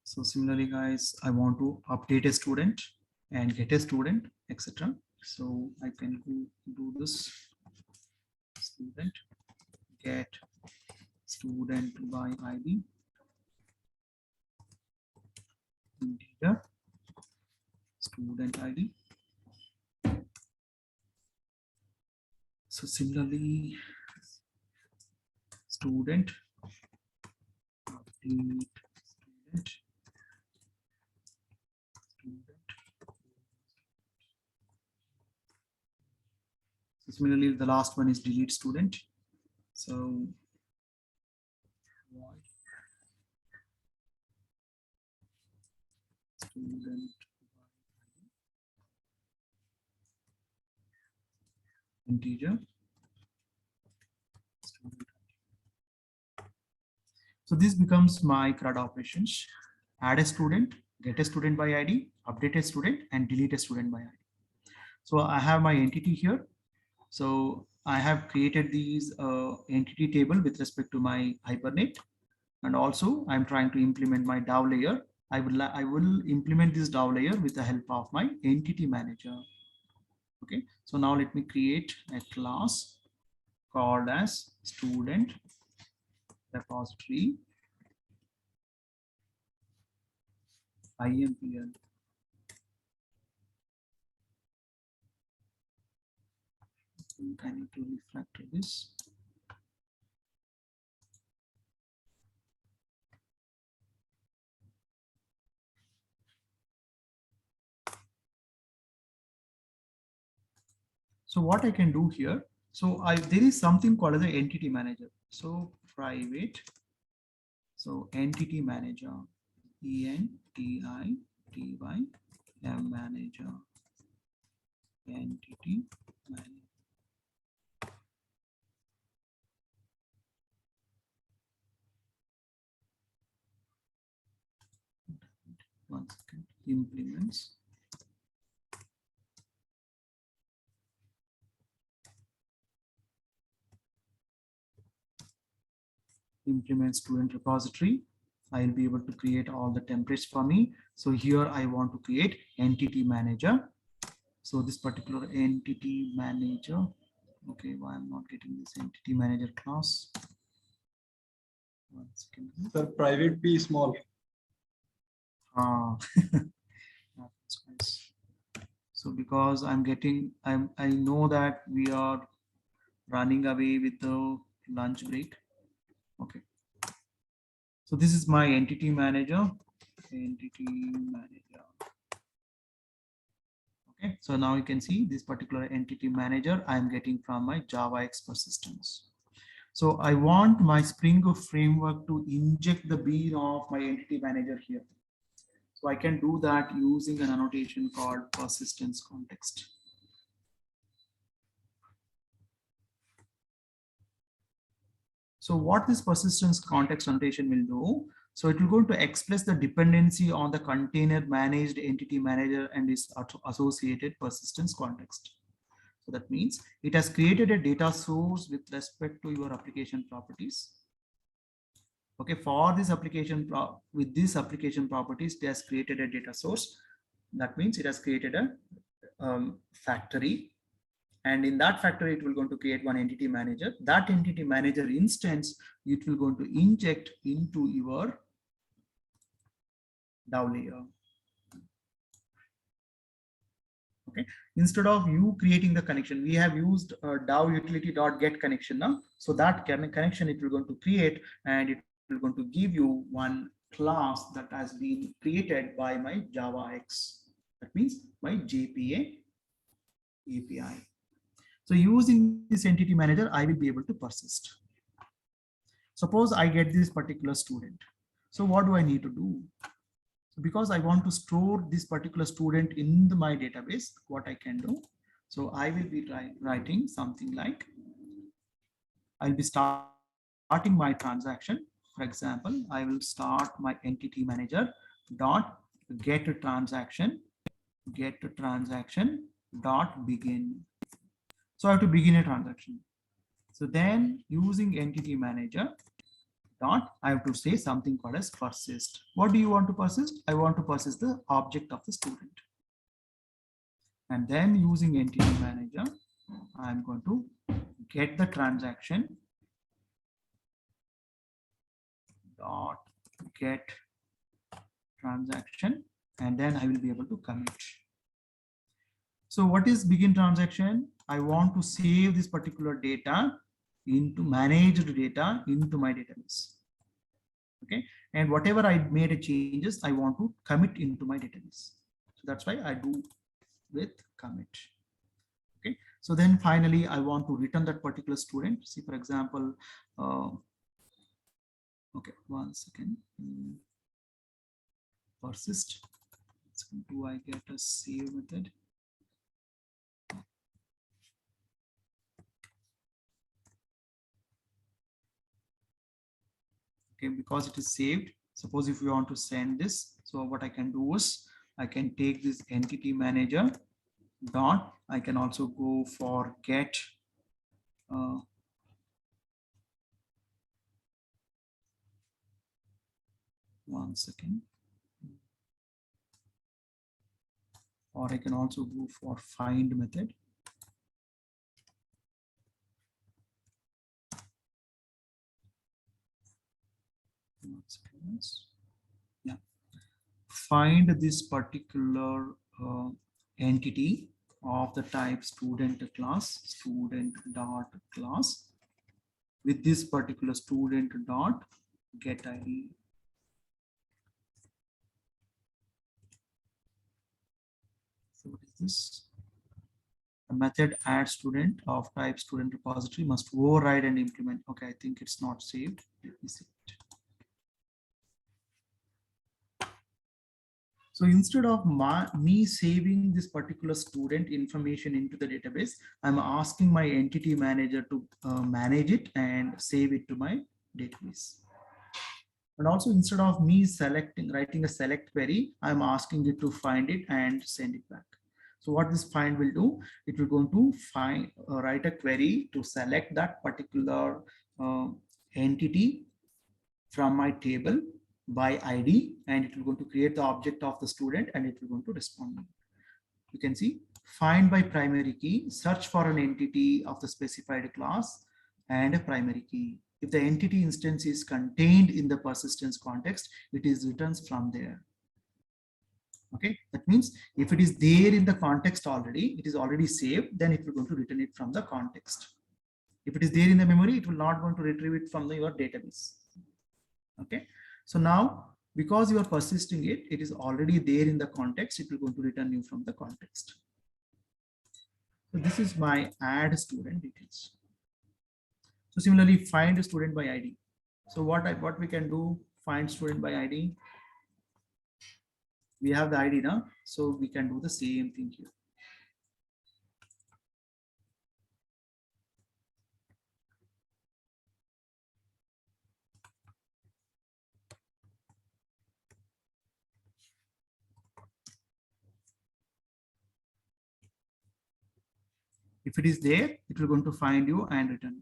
So similarly, guys, I want to update a student and get a student, etc. So I can go do this student get student by ID integer student ID. So similarly, student update student. So similarly, the last one is delete student. So student. integer. So this becomes my CRUD operations: add a student, get a student by ID, update a student, and delete a student by ID. So I have my entity here. So I have created these entity table with respect to my Hibernate, and also I'm trying to implement my DAO layer. I will implement this DAO layer with the help of my entity manager. Okay, so now let me create a class called as student repository IMPL. I need to refactor this. So what I can do here, so there is something called as an entity manager. So private, so entity manager, ENTITY manager, entity manager. One second, implements. Implement student repository. I'll be able to create all the templates for me. So here I want to create entity manager. So this particular entity manager. Okay, why I'm not getting this entity manager class? One second. Sir, private P small. That's nice. So because I know that we are running away with the lunch break. Okay. So this is my entity manager. Entity manager. Okay. So now you can see this particular entity manager I am getting from my JavaX persistence. So I want my Spring framework to inject the bean of my entity manager here. So I can do that using an annotation called persistence context. So what this persistence context annotation will do, so it will go to express the dependency on the container managed entity manager and its associated persistence context. So that means it has created a data source with respect to your application properties. Okay, for this application, with this application properties, it has created a data source. That means it has created a factory. And in that factory, it will going to create one entity manager. That entity manager instance, it will going to inject into your DAO layer. Okay, instead of you creating the connection, we have used DAO utility.get connection now. So that connection it will going to create, and it will going to give you one class that has been created by my JavaX. That means my JPA API. So using this entity manager, I will be able to persist. Suppose I get this particular student. So what do I need to do? So because I want to store this particular student in my database, what I can do? So I will be writing something like, I'll be starting my transaction. For example, I will start my entity manager dot get a transaction dot begin. So I have to begin a transaction. So then using entity manager dot, I have to say something called as persist. What do you want to persist? I want to persist the object of the student. And then using entity manager, I'm going to get the transaction dot get transaction, and then I will be able to commit. So what is begin transaction? I want to save this particular data into managed data into my database. Okay, and whatever I made a changes, I want to commit into my database. So that's why I do with commit. Okay, so then finally I want to return that particular student. See, for example, okay, one second. Persist. So do I get a save method? Okay, because it is saved. Suppose if you want to send this, so what I can do is I can take this entity manager dot. I can also go for get one second, or I can also go for find method. One second. Yeah, find this particular entity of the type student dot class with this particular student dot get ID. So what is this? A method add student of type student repository must override and implement. Okay, I think it's not saved. Let me see it. So instead of me saving this particular student information into the database, I'm asking my entity manager to manage it and save it to my database. And also instead of me writing a select query, I'm asking it to find it and send it back. So what this find will do, it will going to write a query to select that particular entity from my table by ID, and it will going to create the object of the student and it will going to respond. You can see find by primary key, search for an entity of the specified class and a primary key. If the entity instance is contained in the persistence context, it is returns from there. Okay, that means if it is there in the context already, it is already saved, then it will going to return it from the context. If it is there in the memory, it will not going to retrieve it from your database. Okay, so now because you are persisting it, it is already there in the context, it will going to return you from the context. So this is my add student details. So similarly, find student by ID. So what we can do, find student by ID. We have the ID now, so we can do the same thing here. If it is there, it will going to find you and return.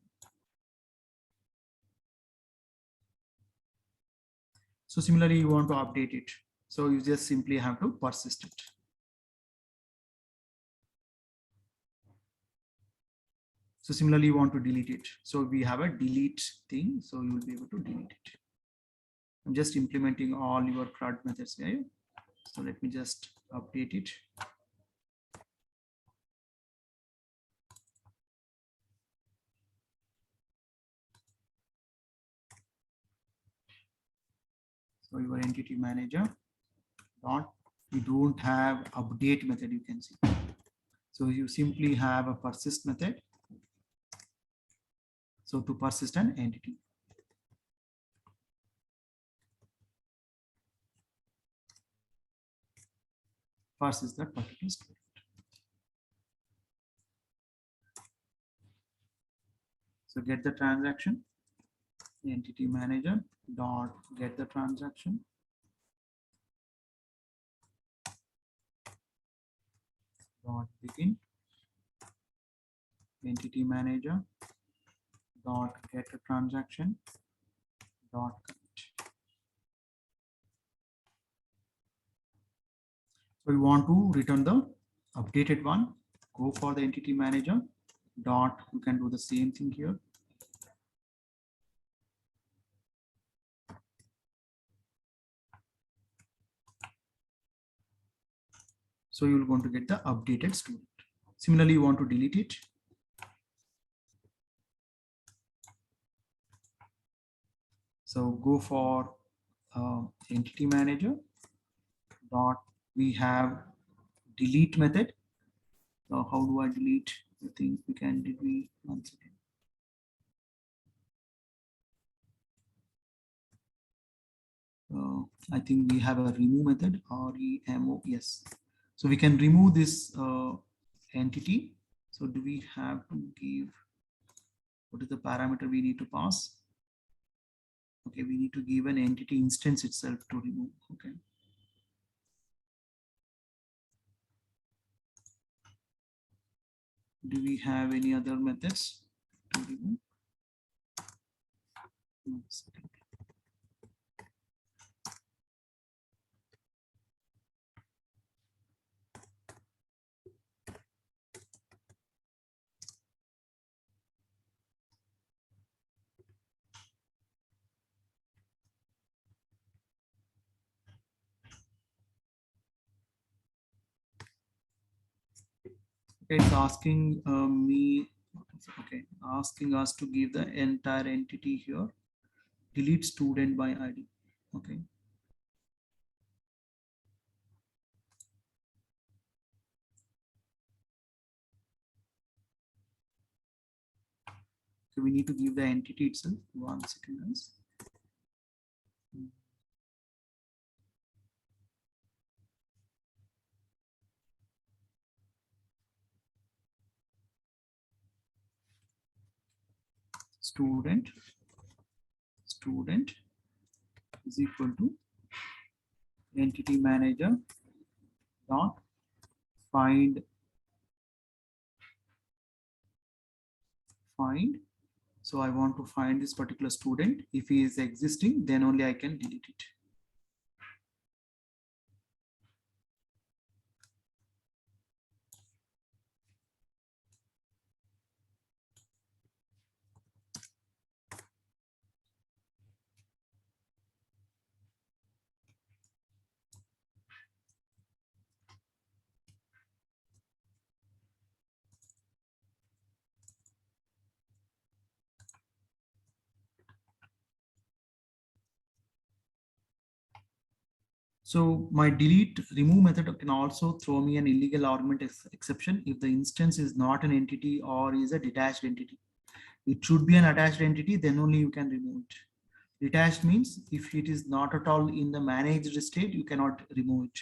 So similarly, you want to update it. So you just simply have to persist it. So similarly, you want to delete it. So we have a delete thing. So you will be able to delete it. I'm just implementing all your CRUD methods here. So let me just update it. So your entity manager dot, you don't have update method, you can see. So you simply have a persist method. So to persist an entity. Persist that particular student. So get the transaction, entity manager dot get the transaction. Dot begin entity manager dot get a transaction dot commit. So you want to return the updated one, go for the entity manager dot, you can do the same thing here. So you're going to get the updated student. Similarly, you want to delete it. So go for entity manager dot, we have delete method. So how do I delete? I think we can delete one second. I think we have a remove method, REMO, yes. So we can remove this entity. So do we have to give, what is the parameter we need to pass? Okay, we need to give an entity instance itself to remove. Okay. Do we have any other methods to remove? 1 second. It's asking me, okay, asking us to give the entire entity here. Delete student by ID. Okay. So we need to give the entity itself. 1 second, guys. Student is equal to entity manager dot find. So I want to find this particular student. If he is existing, then only I can delete it. So my delete remove method can also throw me an illegal argument exception if the instance is not an entity or is a detached entity. It should be an attached entity, then only you can remove it. Detached means if it is not at all in the managed state, you cannot remove it.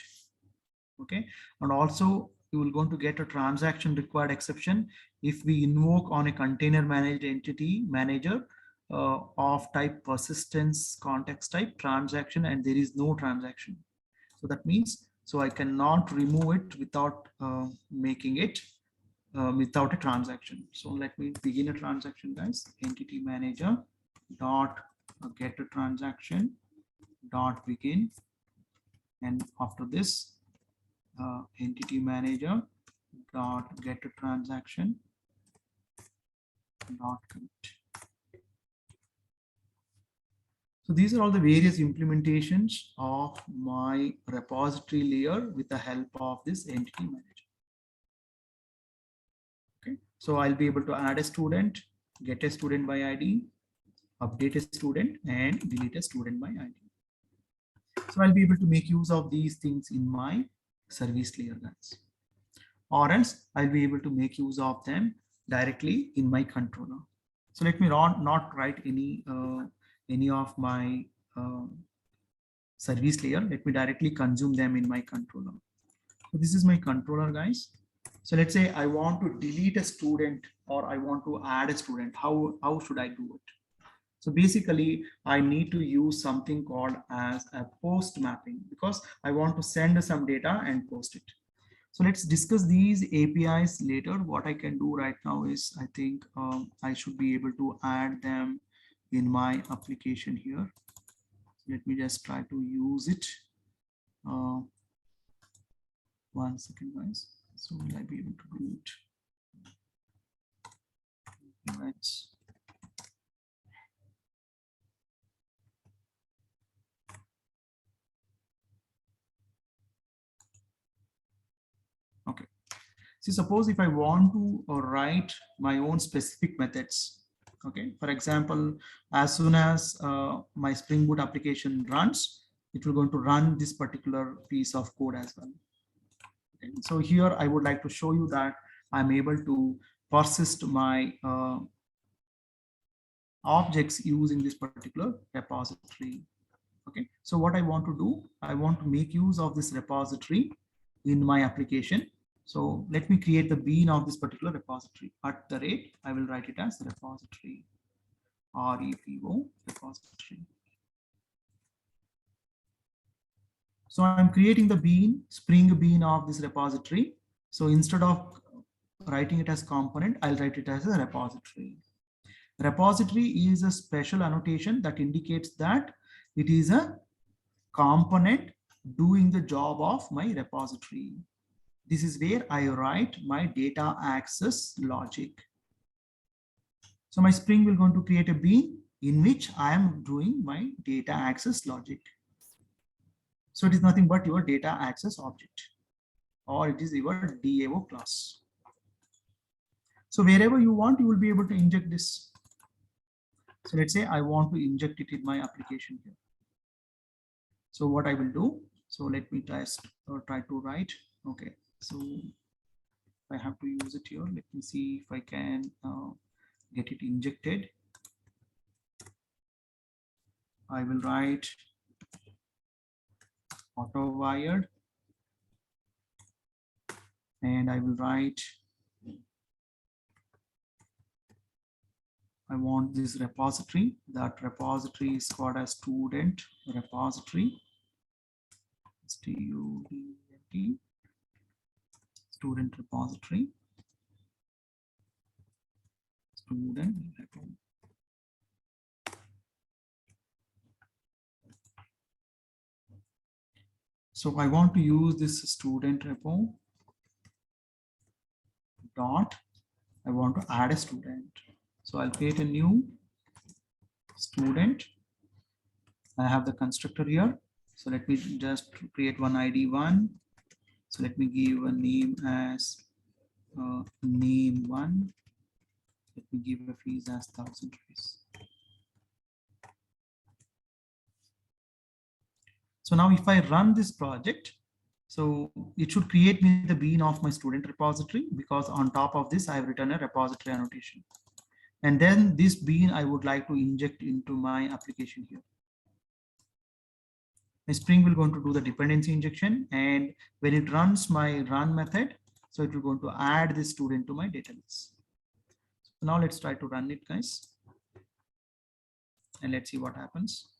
Okay, and also you will going to get a transaction required exception if we invoke on a container managed entity manager of type persistence context type transaction and there is no transaction. So that means, so I cannot remove it without making it without a transaction. So let me begin a transaction, guys. Entity manager dot get a transaction dot begin, and after this entity manager dot get a transaction dot commit. So these are all the various implementations of my repository layer with the help of this entity manager. Okay, so I'll be able to add a student, get a student by ID, update a student, and delete a student by ID. So I'll be able to make use of these things in my service layer, guys. Or else I'll be able to make use of them directly in my controller. So let me not write any of my service layer. Let me directly consume them in my controller. So this is my controller, guys. So let's say I want to delete a student or I want to add a student. How should I do it? So basically, I need to use something called as a post mapping because I want to send some data and post it. So let's discuss these APIs later. What I can do right now is I think I should be able to add them in my application here. Let me just try to use it. 1 second, guys. So will I be able to do it? Let's. Okay. See, suppose if I want to write my own specific methods, okay, for example, as soon as my Spring Boot application runs, it will going to run this particular piece of code as well. Okay. So here I would like to show you that I'm able to persist my objects using this particular repository. Okay, so what I want to do, I want to make use of this repository in my application. So let me create the bean of this particular repository. At the rate, I will write it as repository, REPO repository. So I'm creating the bean, Spring bean of this repository. So instead of writing it as component, I'll write it as a repository. Repository is a special annotation that indicates that it is a component doing the job of my repository. This is where I write my data access logic. So my Spring will going to create a bean in which I am doing my data access logic. So it is nothing but your data access object, or it is your DAO class. So wherever you want, you will be able to inject this. So let's say I want to inject it in my application here. So what I will do, so let me test or try to write. Okay, so I have to use it here. Let me see if I can get it injected. I will write auto wired, and I will write, I want this repository. That repository is called as student repository. STUDENT, student repository. Student repo. So I want to use this student repo dot, I want to add a student. So I'll create a new student. I have the constructor here. So let me just create one ID one. So let me give a name as name one. Let me give a fees as 1,000 rupees. So now if I run this project, so it should create me the bean of my student repository, because on top of this, I have written a repository annotation. And then this bean I would like to inject into my application here. My Spring will going to do the dependency injection, and when it runs my run method, so it will going to add this student to my database. So now let's try to run it, guys, and let's see what happens.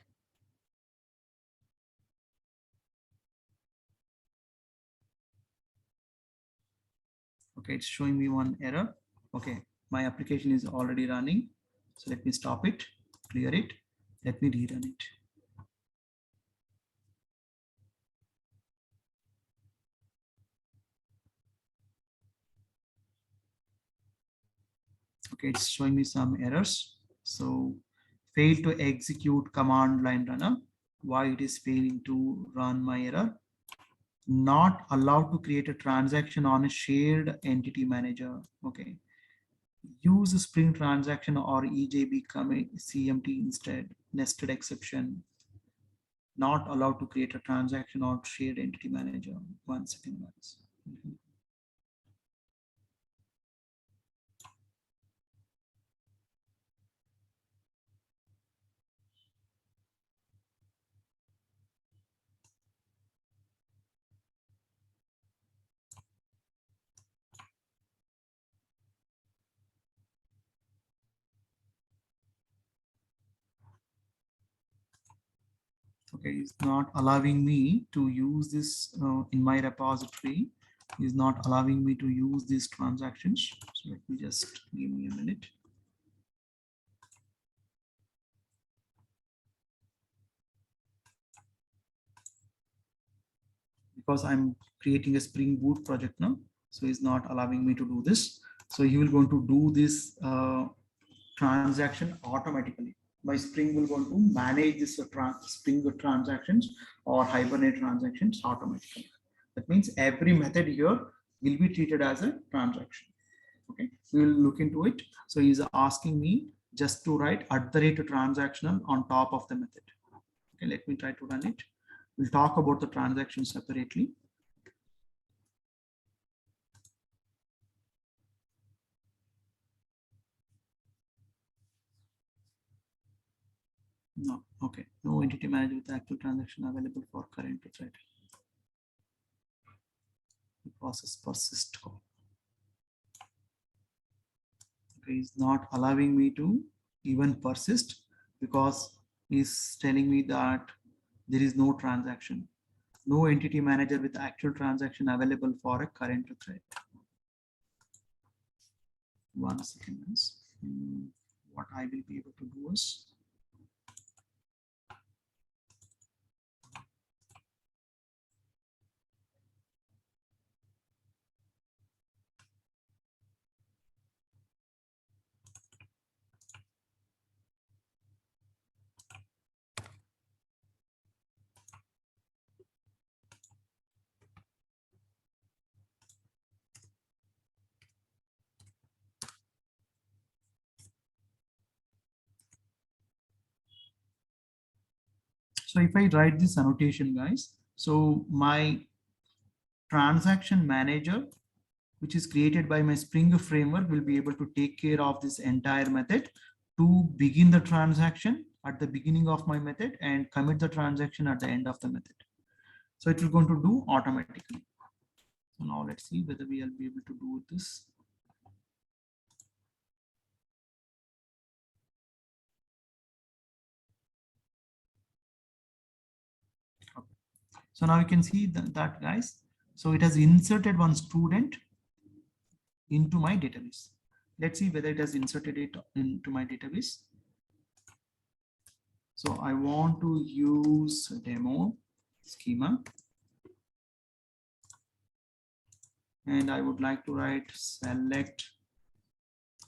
Okay, it's showing me one error. Okay, my application is already running. So let me stop it, clear it. Let me rerun it. Okay, it's showing me some errors. So fail to execute command line runner. Why it is failing to run my error? Not allowed to create a transaction on a shared entity manager. Okay. Use a Spring transaction or EJB CMT instead. Nested exception. Not allowed to create a transaction or shared entity manager. 1 second, guys. Okay, it's not allowing me to use this in my repository. Is not allowing me to use these transactions. So let me just give me a minute. Because I'm creating a Spring Boot project now, so it's not allowing me to do this. So he will going to do this transaction automatically. My Spring will going to manage this Spring transactions or Hibernate transactions automatically. That means every method here will be treated as a transaction. Okay, we will look into it. So he's asking me just to write @transactional on top of the method. Okay, let me try to run it. We'll talk about the transaction separately. No, okay. No entity manager with active transaction available for current thread. The process persist call. Okay, it's not allowing me to even persist because he's telling me that there is no transaction. No entity manager with actual transaction available for a current thread. 1 second, guys. What I will be able to do is, so if I write this annotation, guys, so my transaction manager, which is created by my Spring framework, will be able to take care of this entire method to begin the transaction at the beginning of my method and commit the transaction at the end of the method. So it will going to do automatically. So now let's see whether we will be able to do this. Okay. So now you can see that, guys. So it has inserted one student into my database. Let's see whether it has inserted it into my database. So I want to use demo schema. And I would like to write select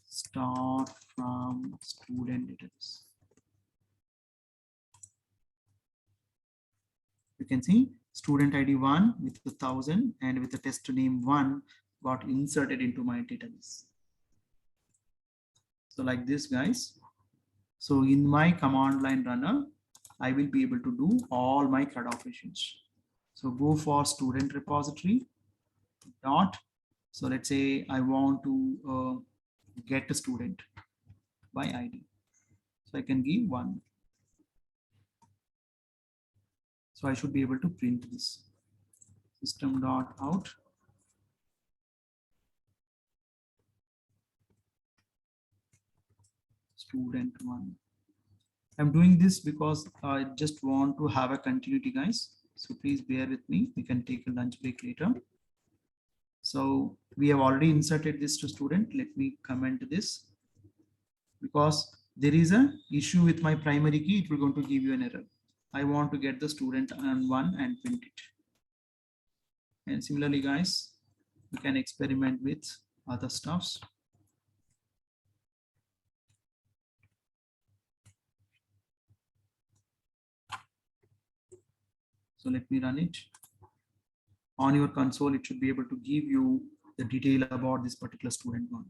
star from student database. You can see student ID 1 with 1000 and with the test name 1 got inserted into my database. So like this, guys. So in my command line runner, I will be able to do all my CRUD operations. So go for student repository dot. So let's say I want to get a student by ID. So I can give 1. So I should be able to print this system.out student 1. I'm doing this because I just want to have a continuity, guys. So please bear with me. We can take a lunch break later. So we have already inserted this to student. Let me comment this because there is a issue with my primary key. It will going to give you an error. I want to get the student on 1 and print it. And similarly, guys, you can experiment with other stuffs. So let me run it. On your console, it should be able to give you the detail about this particular student 1.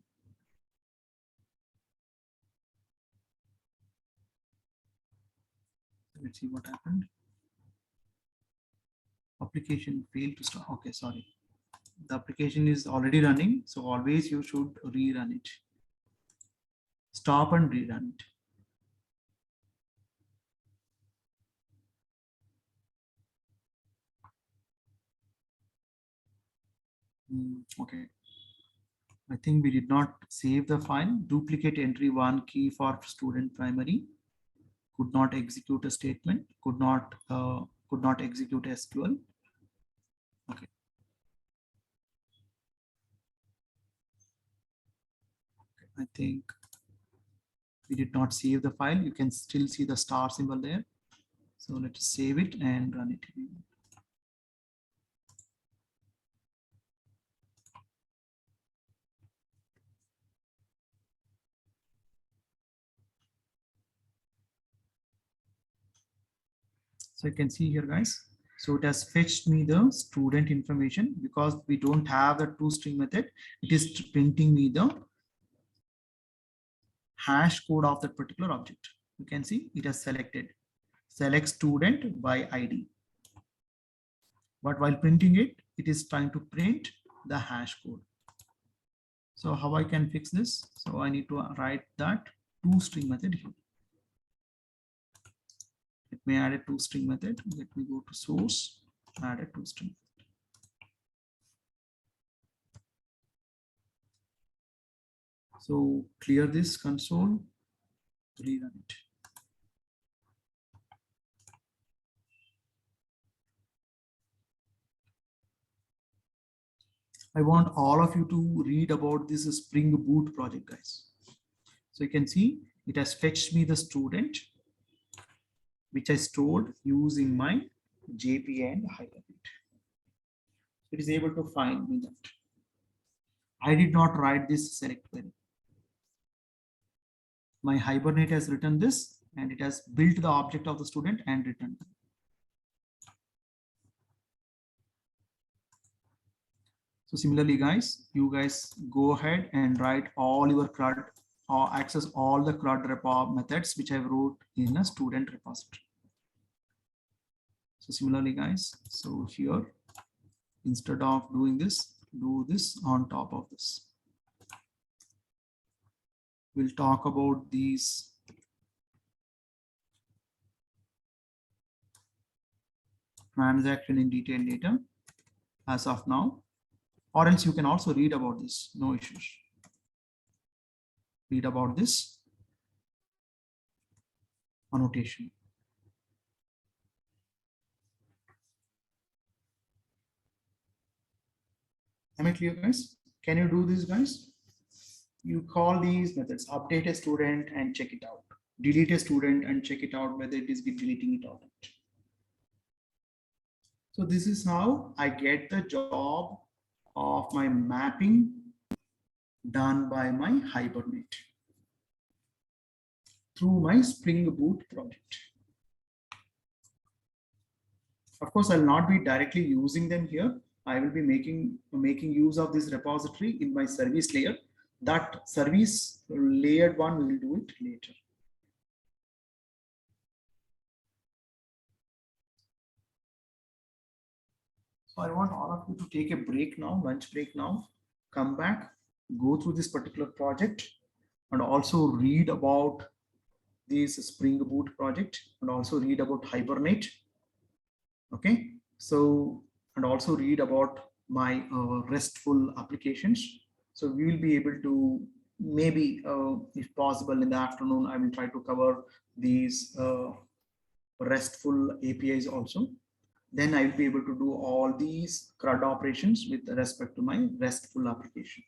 Let's see what happened. Application failed to start. Okay, sorry. The application is already running. So always you should rerun it. Stop and rerun it. Okay. I think we did not save the file. Duplicate entry 1 key for student primary. Could not execute a statement. Could not execute SQL. Okay. I think we did not save the file. You can still see the star symbol there. So let's save it and run it again. So you can see here, guys. So it has fetched me the student information because we don't have the toString method. It is printing me the hash code of that particular object. You can see it has selected select student by ID. But while printing it, it is trying to print the hash code. So how I can fix this? So I need to write that toString method here. Let me add a toString method. Let me go to source, add a toString. So clear this console, rerun it. I want all of you to read about this Spring Boot project, guys. So you can see it has fetched me the student, which I stored using my JP and Hibernate. It is able to find me that. I did not write this select query. My Hibernate has written this and it has built the object of the student and returned them. So similarly, guys, you guys go ahead and write all your CRUD or access all the CRUD repo methods which I wrote in a student repository. So similarly, guys, so here, instead of doing this, do this on top of this. We'll talk about these transaction in detail later as of now, or else you can also read about this, no issues. Read about this annotation. Am I clear, guys? Can you do this, guys? You call these methods update a student and check it out, delete a student and check it out whether it is deleting it or not. So this is how I get the job of my mapping done by my Hibernate through my Spring Boot project. Of course, I'll not be directly using them here. I will be making use of this repository in my service layer. That service layered one we will do it later. So I want all of you to take a break now, lunch break now, come back, go through this particular project and also read about this Spring Boot project and also read about Hibernate. Okay, so and also read about my RESTful applications. So we will be able to maybe, if possible, in the afternoon, I will try to cover these RESTful APIs also. Then I will be able to do all these CRUD operations with respect to my RESTful application.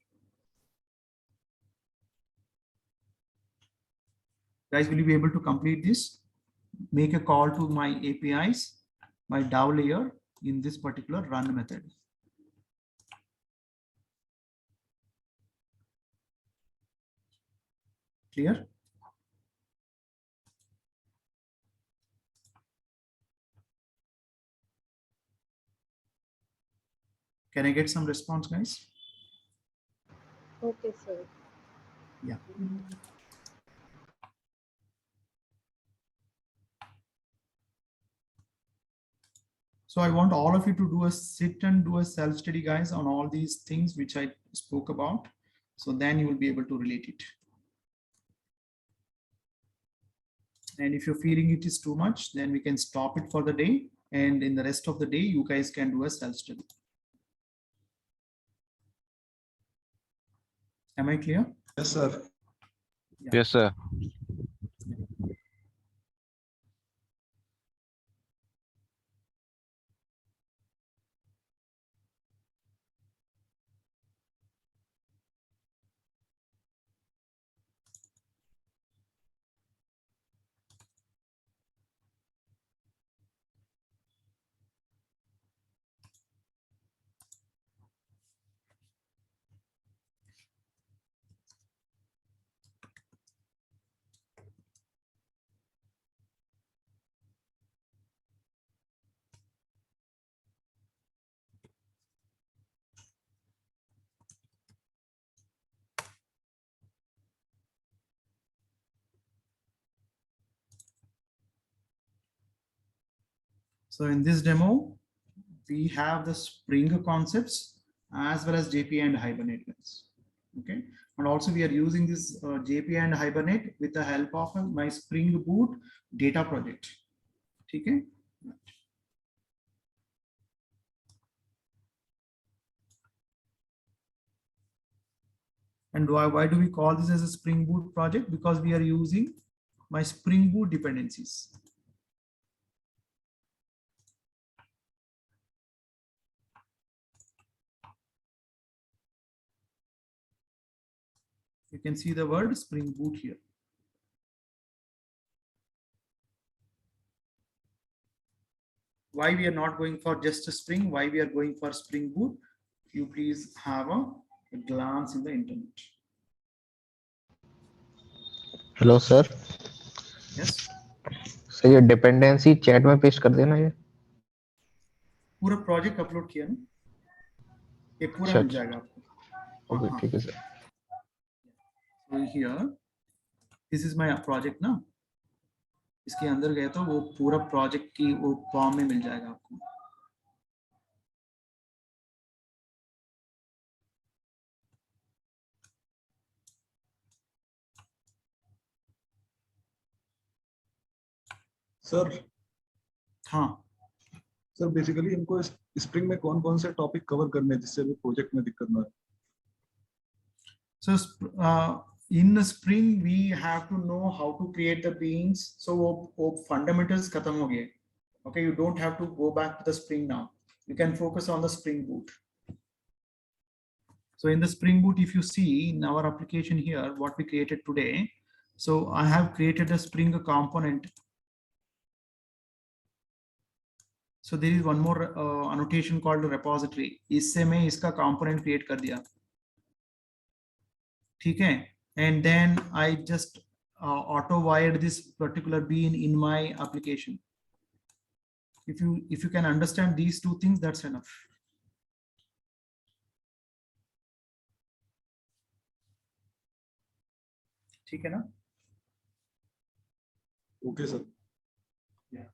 Guys, will you be able to complete this? Make a call to my APIs, my DAO layer in this particular run method. Clear? Can I get some response, guys? Okay, sir. Yeah. So I want all of you to do a sit and do a self-study, guys, on all these things which I spoke about. So then you will be able to relate it. And if you're feeling it is too much, then we can stop it for the day. And in the rest of the day, you guys can do a self-study. Am I clear? Yes, sir. Yeah. Yes, sir. So in this demo, we have the Spring concepts as well as JP and Hibernate. Okay, and also we are using this JP and Hibernate with the help of my Spring Boot data project. Okay. And why do we call this as a Spring Boot project? Because we are using my Spring Boot dependencies. You can see the word Spring Boot here. Why we are not going for just a Spring? Why we are going for Spring Boot? You please have a glance in the internet. Hello sir Yes. Sir ये dependency chat में paste कर देना ये पूरा project upload किया ना, ये पूरा अच्छा मिल अच्छा जाएगा आपको। ओके हाँ, ठीक है sir so here this is my project ना, इसके अंदर गए तो वो पूरा प्रोजेक्ट की वो फॉर्म में मिल जाएगा आपको। सर हाँ, सर बेसिकली इनको स्प्रिंग में कौन कौन से टॉपिक कवर करने हैं जिससे भी प्रोजेक्ट में दिक्कत ना आए। so in the Spring we have to know how to create the beans. So वो fundamentals खत्म हो गए. Okay, you don't have to go back to the Spring now. You can focus on the Spring Boot. So in the Spring Boot, if you see in our application here, what we created today, so I have created a Spring component. So there is one more annotation called repository. इससे मैं इसका component create कर दिया, ठीक है? And then I just auto wired this particular bean in my application. If you can understand these two things, that's enough. ठीक है ना? Okay sir. Yeah.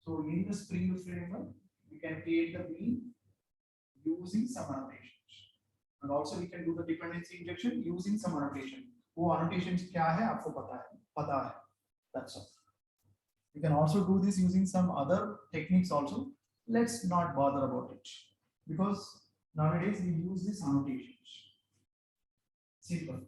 So in the Spring framework, we can create the bean using some annotations, and also we can do the dependency injection using some annotation. वो annotations क्या है आपको पता है. That's all. You can also do this using some other techniques also. Let's not bother about it because nowadays we use these annotations. Simple.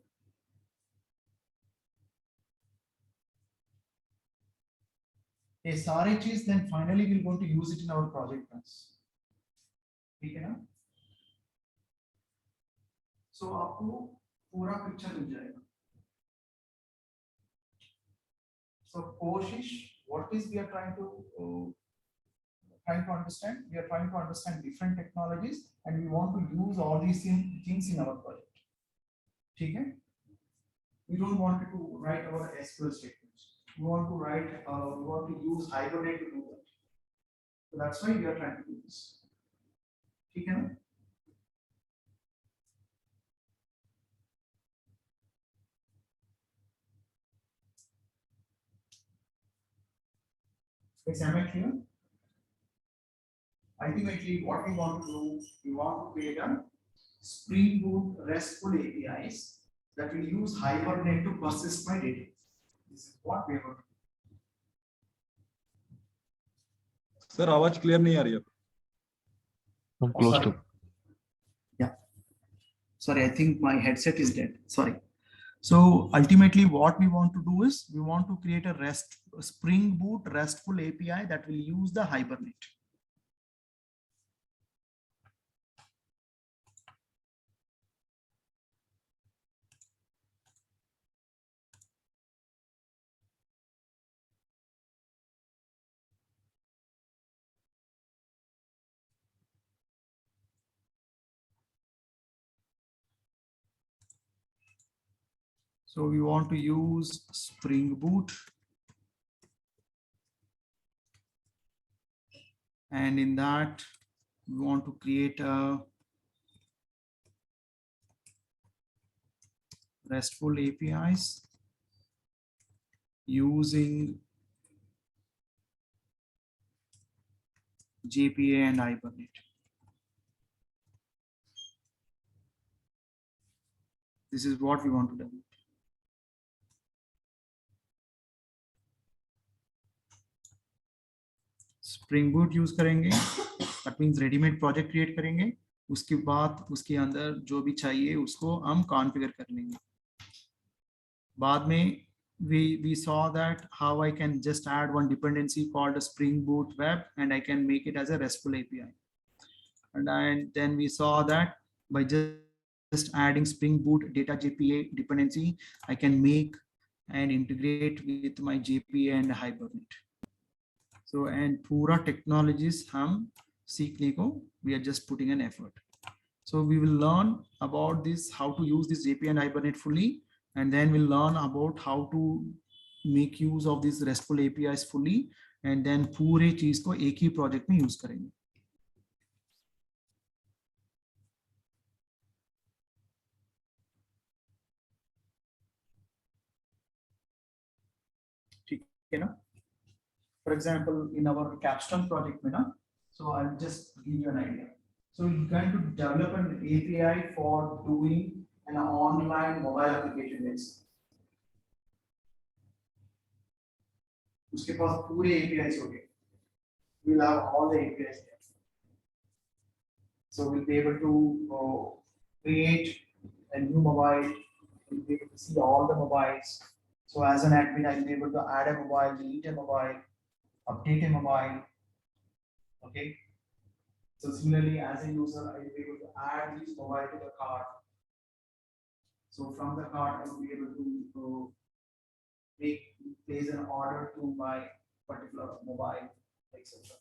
ये सारे चीज then finally we're going to use it in our project plans. ठीक है ना? So आपको पूरा picture मिल जाएगा. So कोशिश, what is we are trying to understand? We are trying to understand different technologies and we want to use all these things in our project. ठीक है? We don't want to write our SQL statements. We want to write, we want to use Hibernate to do that. So that's why we are trying to do this. ठीक है ना? Is am I clear? Ultimately, what we want to do, we want to create a Spring Boot RESTful APIs that will use Hibernate to persist my data. This is what we are going to do. Sir आवाज clear नहीं आ रही है। I'm close Sorry. to Yeah. Sorry, I think my headset is dead. Sorry. So ultimately, what we want to do is we want to create a Spring Boot RESTful API that will use the Hibernate. So we want to use Spring Boot. And in that, we want to create a RESTful APIs using JPA and Hibernate. This is what we want to do. Spring Boot use करेंगे, that means ready-made project create करेंगे, उसके बाद उसके अंदर जो भी चाहिए उसको हम कॉन्फ़िगर कर लेंगे. बाद में we saw that how I can just add one dependency called a Spring Boot web and I can make it as a RESTful API. And then we saw that by just just adding Spring Boot data JPA dependency, I can make and integrate with my JPA and Hibernate. So and पूरा technologies हम सीखने को we are just putting an effort. So we will learn about this, how to use this JPA and Hibernate fully, and then we'll learn about how to make use of these RESTful APIs fully, and then पूरे चीज को एक ही project में use करेंगे. ठीक है ना? For example, in our capstone project, so I'll just give you an idea. So you're going to develop an API for doing an online mobile application. उसके पास पूरे APIs होंगे. We'll have all the APIs there. So we'll be able to create a new mobile. We'll be able to see all the mobiles. So as an admin, I'll be able to add a mobile, delete a mobile, update a mobile. Okay. So similarly, as a user, I will be able to add this mobile to the cart. So from the cart, I will be able to place an order to my particular mobile, etc.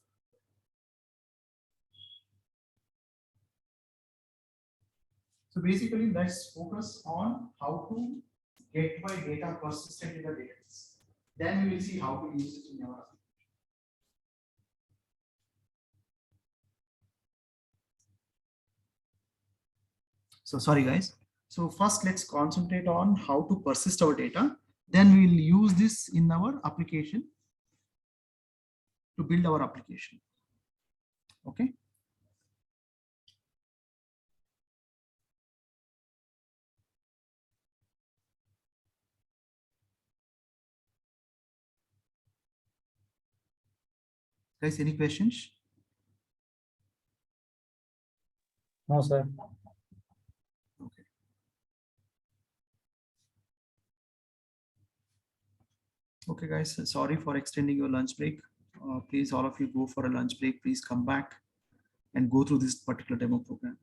So basically, let's focus on how to get my data persistent in the database. Then we will see how to use it in our application. So sorry guys. So first let's concentrate on how to persist our data. Then we will use this in our application to build our application. Okay. Guys, any questions? No, sir. Okay. Okay, guys, sorry for extending your lunch break. Please, all of you go for a lunch break. Please come back and go through this particular demo program.